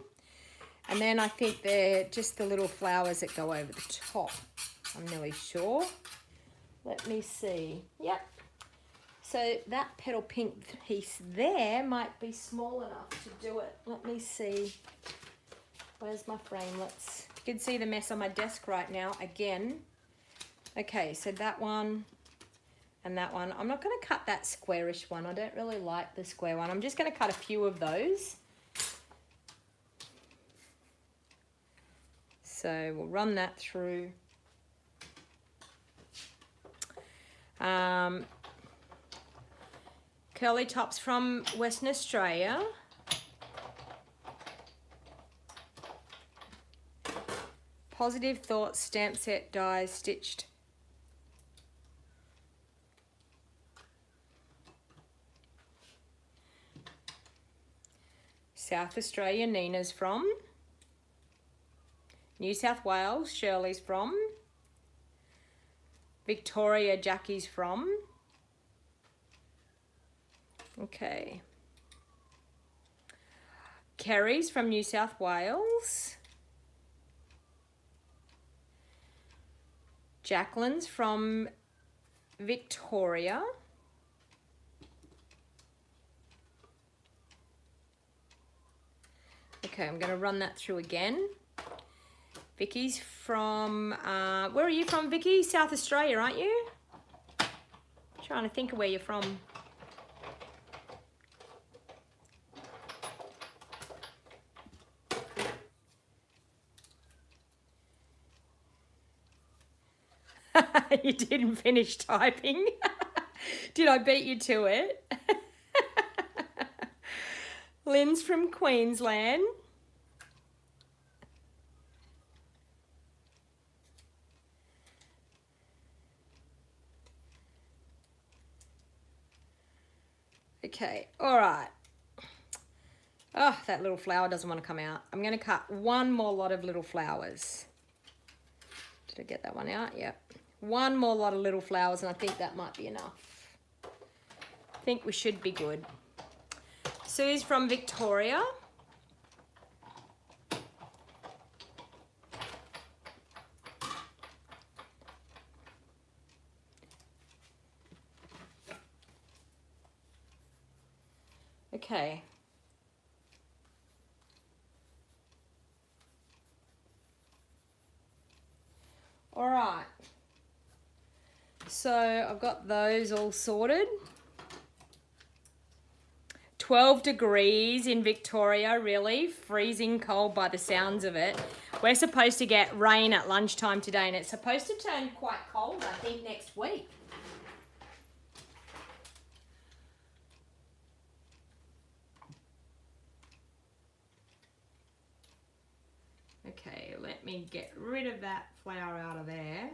And then I think they're just the little flowers that go over the top. I'm nearly sure. Let me see. Yep. So that petal pink piece there might be small enough to do it. Let me see. Where's my framelets? You can see the mess on my desk right now again. Okay, so that one and that one. I'm not going to cut that squarish one. I don't really like the square one. I'm just going to cut a few of those. So we'll run that through. Curly Tops from Western Australia. Positive Thoughts stamp set dies stitched. South Australia, Nina's from. New South Wales, Shirley's from. Victoria, Jackie's from. Okay. Kerry's from New South Wales. Jacqueline's from Victoria. Okay, I'm going to run that through again. Vicky's from, where are you from, Vicky? South Australia, aren't you? Trying to think of where you're from. You didn't finish typing. Did I beat you to it? Lynn's from Queensland. Okay, all right. Oh, that little flower doesn't want to come out. I'm going to cut one more lot of little flowers. Did I get that one out? Yep. One more lot of little flowers, and I think that might be enough. I think we should be good. Sue's from Victoria. Okay. All right. So I've got those all sorted. 12 degrees in Victoria, really. Freezing cold by the sounds of it. We're supposed to get rain at lunchtime today, and it's supposed to turn quite cold, I think, next week. Okay, let me get rid of that flower out of there.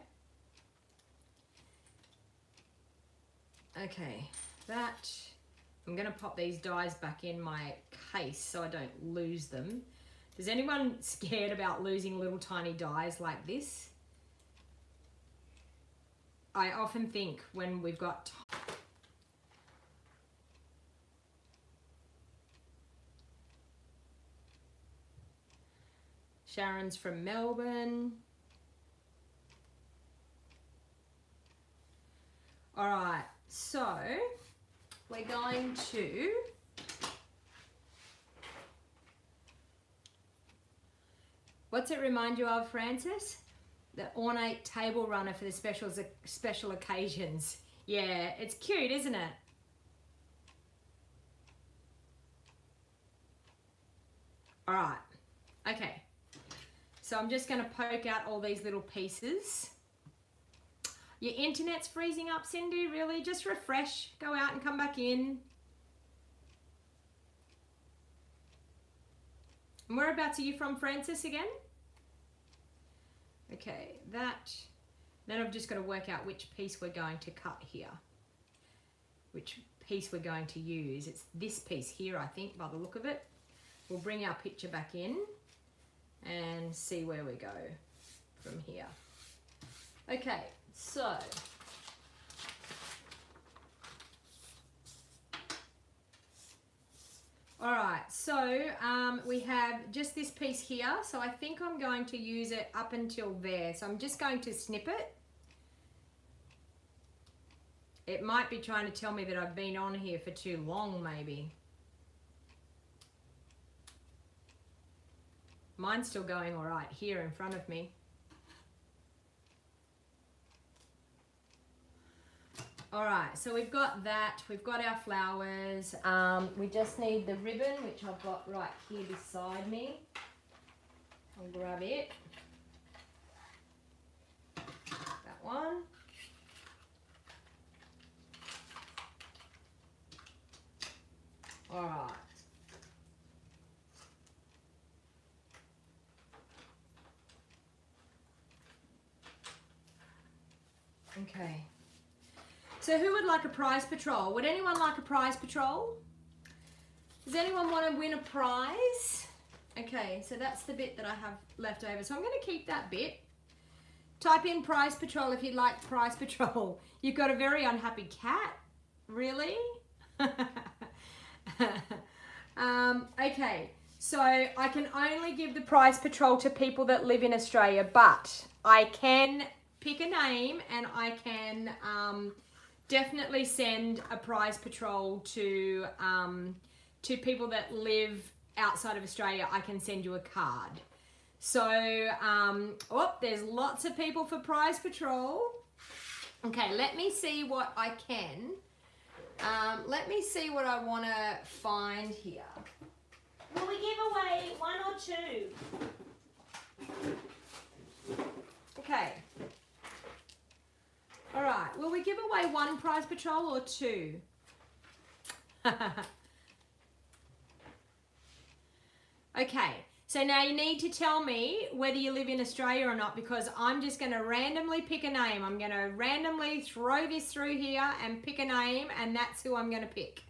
Okay, that, I'm going to pop these dies back in my case so I don't lose them. Is anyone scared about losing little tiny dies like this? I often think when we've got Sharon's from Melbourne. All right, so we're going to what's it remind you of, Francis? The ornate table runner for the special occasions. Yeah, it's cute, isn't it? All right, okay. So I'm just going to poke out all these little pieces. Your internet's freezing up, Cindy, really? Just refresh, go out and come back in. And whereabouts are you from, Francis, again? Okay, that. Then I've just got to work out which piece we're going to cut here. Which piece we're going to use. It's this piece here, I think, by the look of it. We'll bring our picture back in and see where we go from here. Okay, so all right, so we have just this piece here, so I think I'm going to use it up until there. So I'm just going to snip it. It might be trying to tell me that I've been on here for too long, maybe. Mine's still going all right here in front of me. All right, so we've got that. We've got our flowers. We just need the ribbon, which I've got right here beside me. I'll grab it. That one. All right. Okay. So who would like a prize patrol? Would anyone like a prize patrol? Does anyone want to win a prize? Okay, so that's the bit that I have left over. So I'm going to keep that bit. Type in prize patrol if you'd like prize patrol. You've got a very unhappy cat. Really? Okay, so I can only give the prize patrol to people that live in Australia, but I can pick a name and I can definitely send a prize patrol to people that live outside of Australia. I can send you a card. So, there's lots of people for prize patrol. Okay, let me see what I can. Let me see what I want to find here. Will we give away one or two? Okay. All right. Will we give away one prize patrol or two? Okay. So now you need to tell me whether you live in Australia or not, because I'm just going to randomly pick a name. I'm going to randomly throw this through here and pick a name, and that's who I'm going to pick.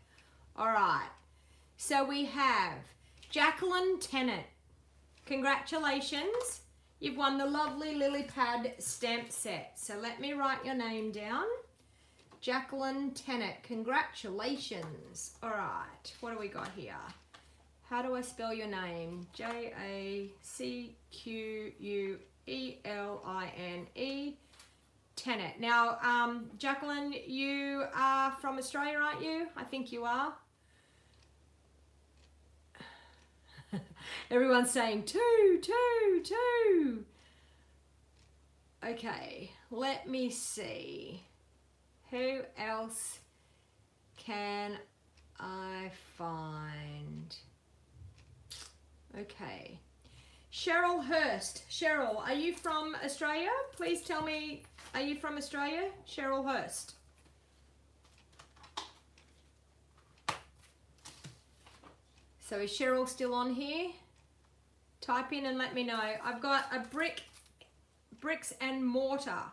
All right. So we have Jacqueline Tennant. Congratulations. You've won the lovely lily pad stamp set. So let me write your name down. Jacqueline Tennant. Congratulations. All right. What do we got here? How do I spell your name? Jacqueline. Tennant. Now, Jacqueline, you are from Australia, aren't you? I think you are. Everyone's saying two. Okay, let me see. Who else can I find? Okay. Cheryl Hurst. Cheryl, are you from Australia? Please tell me, are you from Australia? Cheryl Hurst. So is Cheryl still on here? Type in and let me know. I've got a bricks and mortar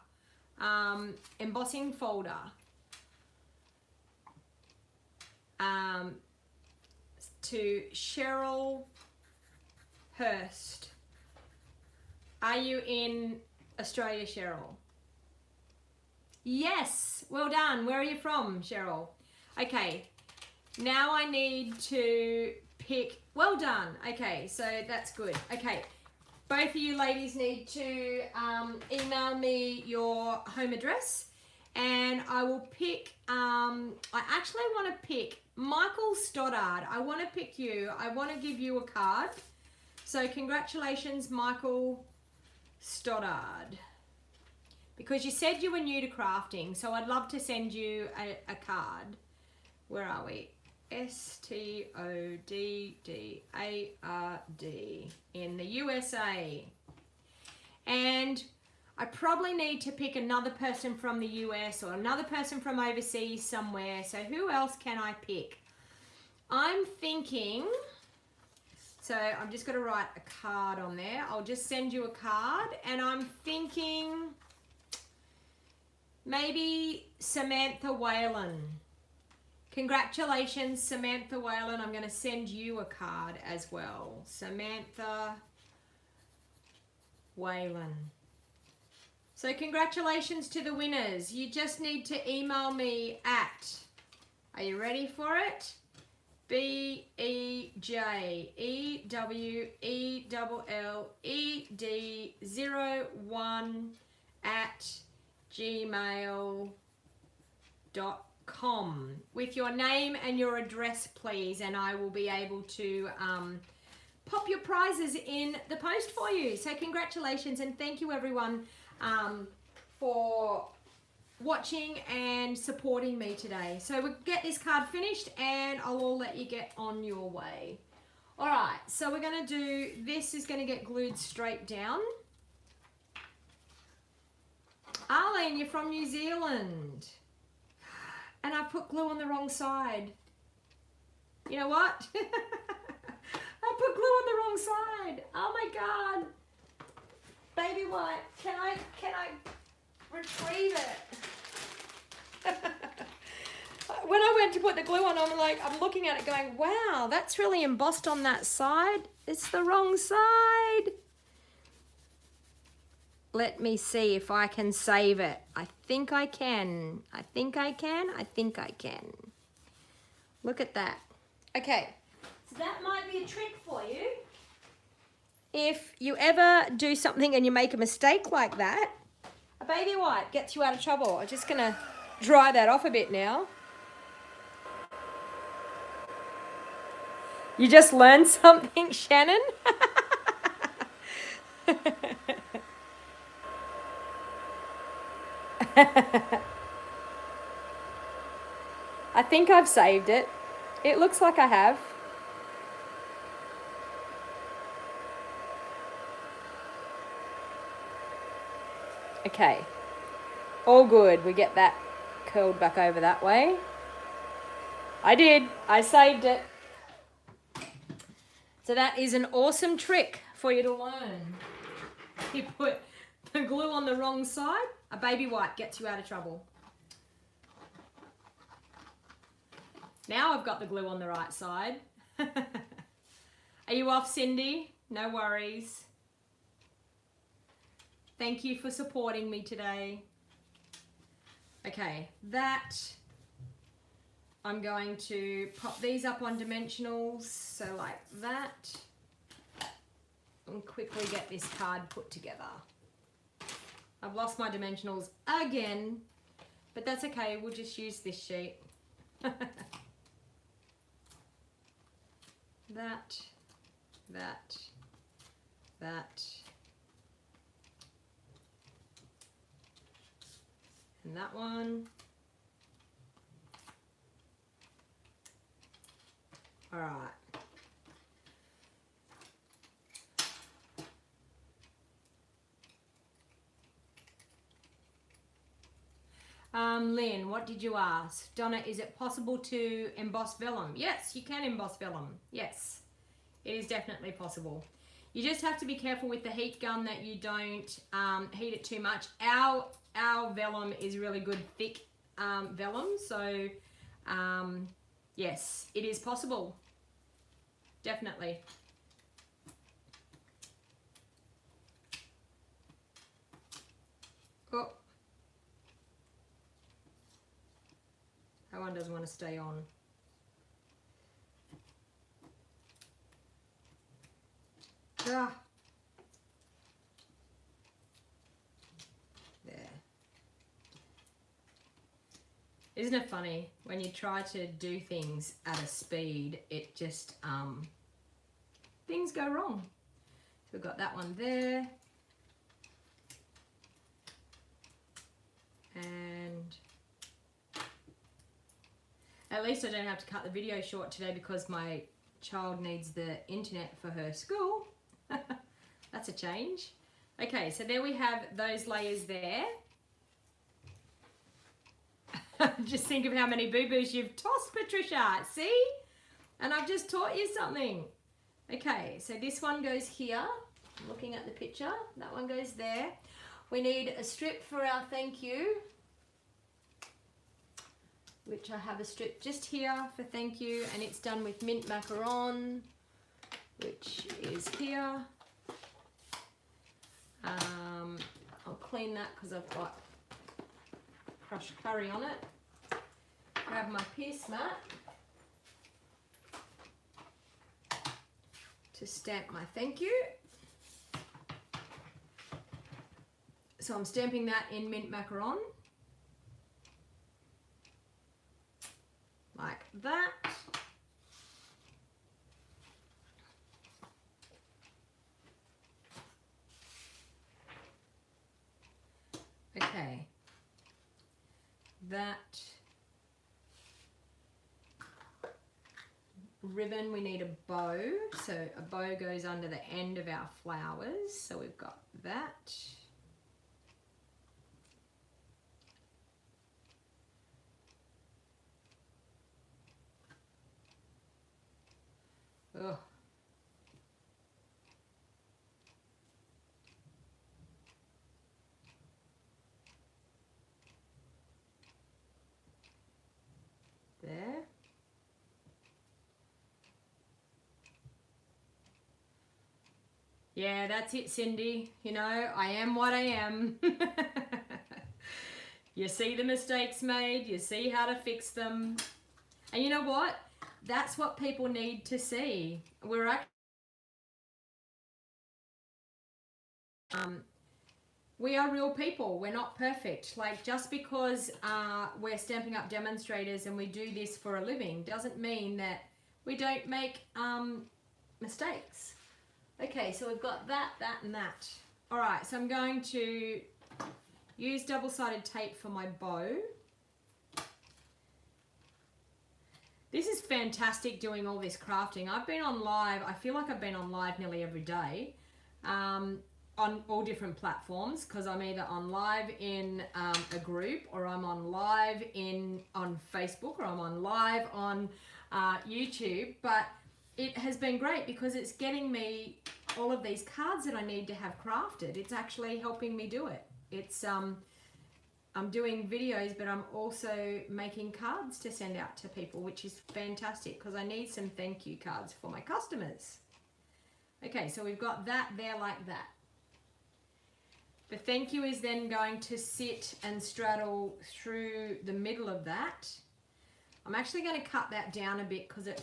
embossing folder. To Cheryl Hurst. Are you in Australia, Cheryl? Yes, well done. Where are you from, Cheryl? Okay, now I need to pick, well done. Okay, so that's good. Okay, both of you ladies need to email me your home address, and I will pick, I actually want to pick Michael Stoddard. I want to pick you. I want to give you a card. So congratulations, Michael Stoddard. Because you said you were new to crafting, so I'd love to send you a card. Where are we? Stoddard in the USA. And I probably need to pick another person from the US or another person from overseas somewhere. So who else can I pick? I'm thinking, so I'm just going to write a card on there. I'll just send you a card, and I'm thinking maybe Samantha Whalen. Congratulations, Samantha Whalen. I'm going to send you a card as well. Samantha Whalen. So congratulations to the winners. You just need to email me at, are you ready for it? BEJEWELLED01 at gmail.com. with your name and your address, please, and I will be able to pop your prizes in the post for you. So congratulations, and thank you everyone for watching and supporting me today. So we'll get this card finished and I'll let you get on your way. All right, so we're gonna do, this is gonna get glued straight down. Arlene, you're from New Zealand. And I put glue on the wrong side. You know what? I put glue on the wrong side. Oh my God. Baby white, can I retrieve it? When I went to put the glue on, I'm looking at it going, wow, that's really embossed on that side. It's the wrong side. Let me see if I can save it. I think I can. I think I can. I think I can. Look at that. Okay, so that might be a trick for you. If you ever do something and you make a mistake like that, a baby white gets you out of trouble. I'm just gonna dry that off a bit now. You just learned something, Shannon? I think I've saved it. It looks like I have. Okay, all good. We get that curled back over that way. I did. I saved it. So that is an awesome trick for you to learn. You put the glue on the wrong side, a baby white gets you out of trouble. Now I've got the glue on the right side. Are you off, Cindy? No worries. Thank you for supporting me today. Okay, that, I'm going to pop these up on dimensionals, so like that, and quickly get this card put together. I've lost my dimensionals again, but that's okay, we'll just use this sheet. That, and that one. All right. Lynn, what did you ask? Donna, is it possible to emboss vellum? Yes, you can emboss vellum. Yes, it is definitely possible. You just have to be careful with the heat gun that you don't heat it too much. Our vellum is really good thick vellum, so yes, it is possible. Definitely. Oh. That one doesn't want to stay on. Ah. There. Isn't it funny when you try to do things at a speed, it just things go wrong. So we've got that one there. And at least I don't have to cut the video short today because my child needs the internet for her school. That's a change. Okay, so there we have those layers there. Just think of how many boo-boos you've tossed, Patricia. See? And I've just taught you something. Okay, so this one goes here. I'm looking at the picture. That one goes there. We need a strip for our thank you, which I have a strip just here for thank you, and it's done with mint macaron, which is here. I'll clean that because I've got crushed curry on it. Grab my pierce mat to stamp my thank you. So I'm stamping that in mint macaron. that. Okay, that ribbon, we need a bow, so a bow goes under the end of our flowers, so we've got that. Ugh. There. Yeah, that's it, Cindy. You know, I am what I am. You see the mistakes made, you see how to fix them. And you know what? That's what people need to see. We're actually we are real people. We're not perfect. Like, just because we're Stampin' Up! Demonstrators and we do this for a living doesn't mean that we don't make mistakes. Okay, so we've got that, that, and that. All right, so I'm going to use double-sided tape for my bow. This is fantastic doing all this crafting. I've been on live, I feel like I've been on live nearly every day on all different platforms, because I'm either on live in a group, or I'm on live on Facebook, or I'm on live on YouTube. But it has been great because it's getting me all of these cards that I need to have crafted. It's actually helping me do it. It's I'm doing videos, but I'm also making cards to send out to people, which is fantastic because I need some thank you cards for my customers. Okay, so we've got that there like that. The thank you is then going to sit and straddle through the middle of that. I'm actually going to cut that down a bit because it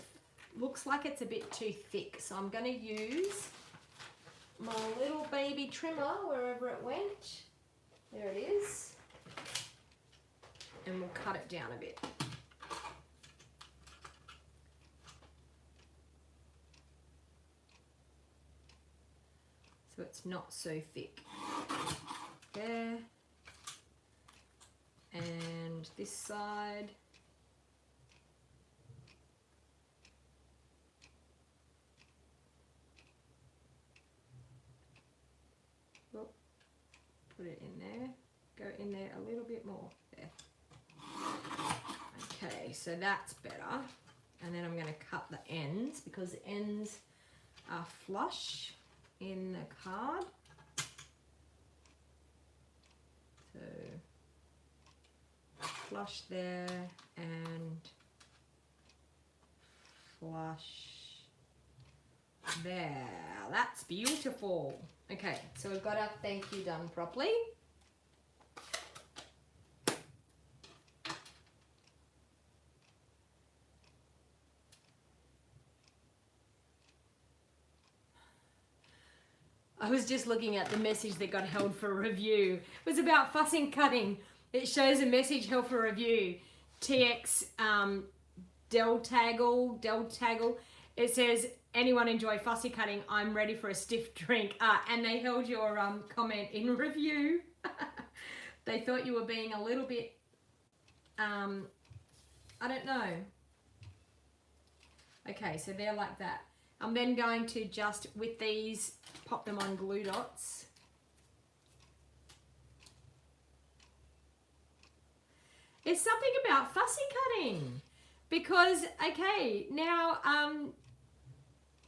looks like it's a bit too thick. So I'm going to use my little baby trimmer wherever it went. There it is. And we'll cut it down a bit. So it's not so thick. There. And this side. Put it in there. Go in there a little bit more. There. Okay, so that's better. And then I'm going to cut the ends because the ends are flush in the card. So flush there and flush there. That's beautiful. Okay, so we've got our thank you done properly. I was just looking at the message that got held for review. It was about fussy cutting. It shows a message held for review. TX Del Taggle. It says, anyone enjoy fussy cutting? I'm ready for a stiff drink. And they held your comment in review. They thought you were being a little bit, I don't know. Okay, so they're like that. I'm then going to just, with these, pop them on glue dots. It's something about fussy cutting. Because, okay, now,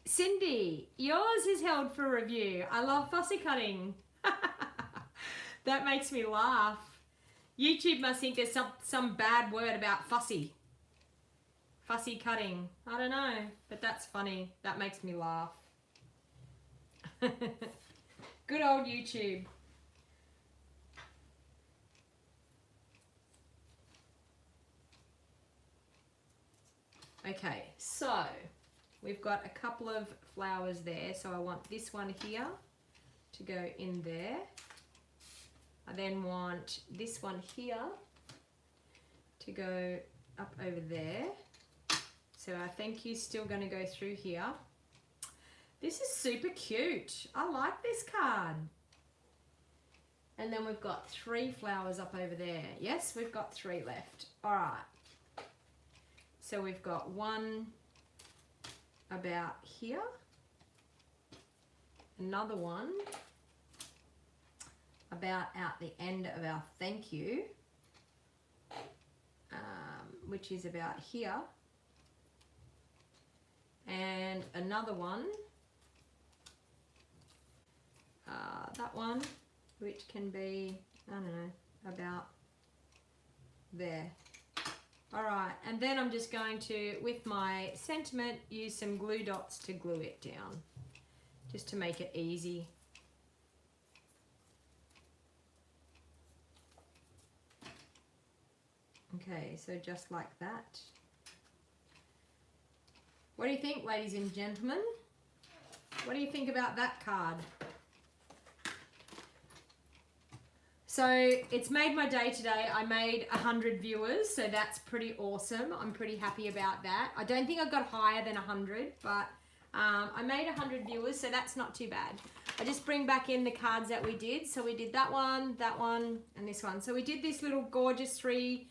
Cindy, yours is held for review. I love fussy cutting. That makes me laugh. YouTube must think there's some bad word about fussy. Fussy cutting. I don't know, but that's funny. That makes me laugh. Good old YouTube. Okay, so we've got a couple of flowers there. So I want this one here to go in there. I then want this one here to go up over there. So our thank you's still going to go through here. This is super cute. I like this card. And then we've got 3 flowers up over there. Yes, we've got 3 left. All right. So we've got one about here. Another one about out the end of our thank you, which is about here. And another one, that one, which can be, I don't know, about there. All right, and then I'm just going to, with my sentiment, use some glue dots to glue it down, just to make it easy. Okay, so just like that. What do you think, ladies and gentlemen? What do you think about that card? So it's made my day today. I made 100 viewers, so that's pretty awesome. I'm pretty happy about that. I don't think I got higher than 100, but I made 100 viewers, so that's not too bad. I just bring back in the cards that we did. So we did that one, and this one. So we did this little gorgeous 3.5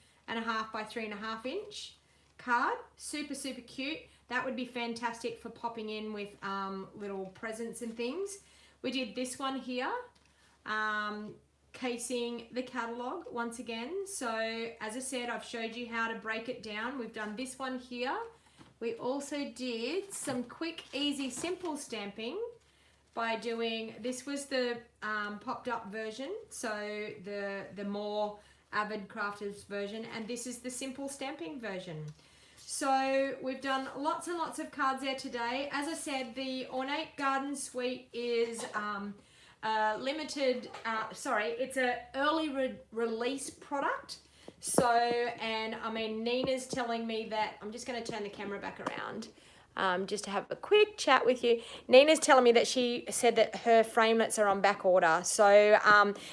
by 3.5 inch card. Super, super cute. That would be fantastic for popping in with little presents and things. We did this one here, casing the catalog once again. So as I said, I've showed you how to break it down. We've done this one here. We also did some quick, easy, simple stamping by doing, this was the popped up version, so the more avid crafters version, and this is the simple stamping version. So we've done lots and lots of cards there today. As I said, the Ornate Garden Suite is limited, it's an early release product. So, and I mean, Nina's telling me that, I'm just going to turn the camera back around just to have a quick chat with you. Nina's telling me that she said that her framelits are on back order. So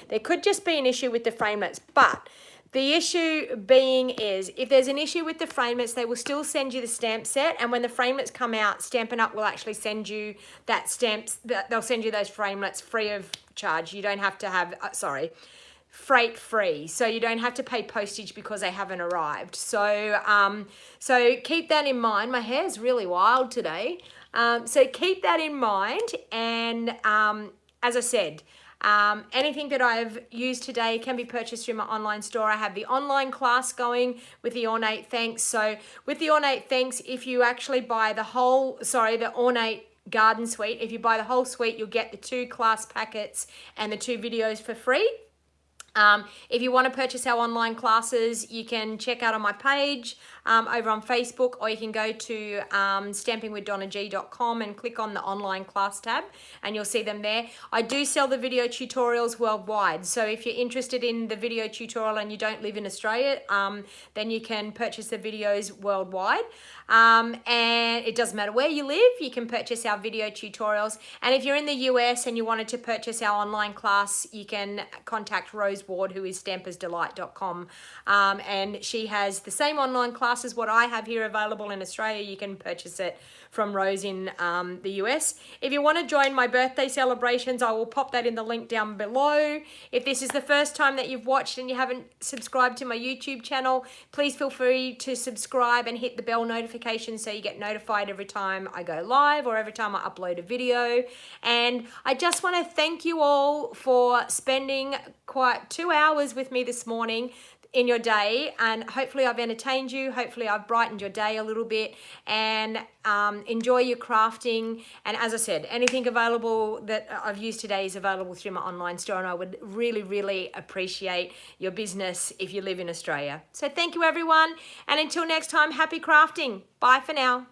there could just be an issue with the framelits, but the issue being is, if there's an issue with the framelits, they will still send you the stamp set, and when the framelits come out, Stampin' Up! Will actually send you that stamps, they'll send you those framelits free of charge. You don't have to have, freight free, so you don't have to pay postage because they haven't arrived. So so keep that in mind. My hair's really wild today. So keep that in mind, and as I said, anything that I've used today can be purchased through my online store. I have the online class going with the Ornate Thanks. So with the Ornate Thanks, if you actually buy the whole, the Ornate Garden Suite, if you buy the whole suite, you'll get the 2 class packets and the 2 videos for free. If you want to purchase our online classes, you can check out on my page over on Facebook, or you can go to stampingwithdonnag.com and click on the online class tab, and you'll see them there. I do sell the video tutorials worldwide, so if you're interested in the video tutorial and you don't live in Australia, then you can purchase the videos worldwide. And it doesn't matter where you live, you can purchase our video tutorials. And if you're in the US and you wanted to purchase our online class, you can contact Rose Ward, who is stampersdelight.com, and she has the same online class as what I have here available in Australia. You can purchase it from Rose in the US. If you want to join my birthday celebrations, I will pop that in the link down below. If this is the first time that you've watched and you haven't subscribed to my YouTube channel, please feel free to subscribe and hit the bell notification so you get notified every time I go live or every time I upload a video. And I just want to thank you all for spending quite 2 hours with me this morning in your day, and hopefully I've entertained you, hopefully I've brightened your day a little bit, and enjoy your crafting. And as I said, anything available that I've used today is available through my online store, and I would really, really appreciate your business if you live in Australia. So thank you everyone, and until next time, happy crafting. Bye for now.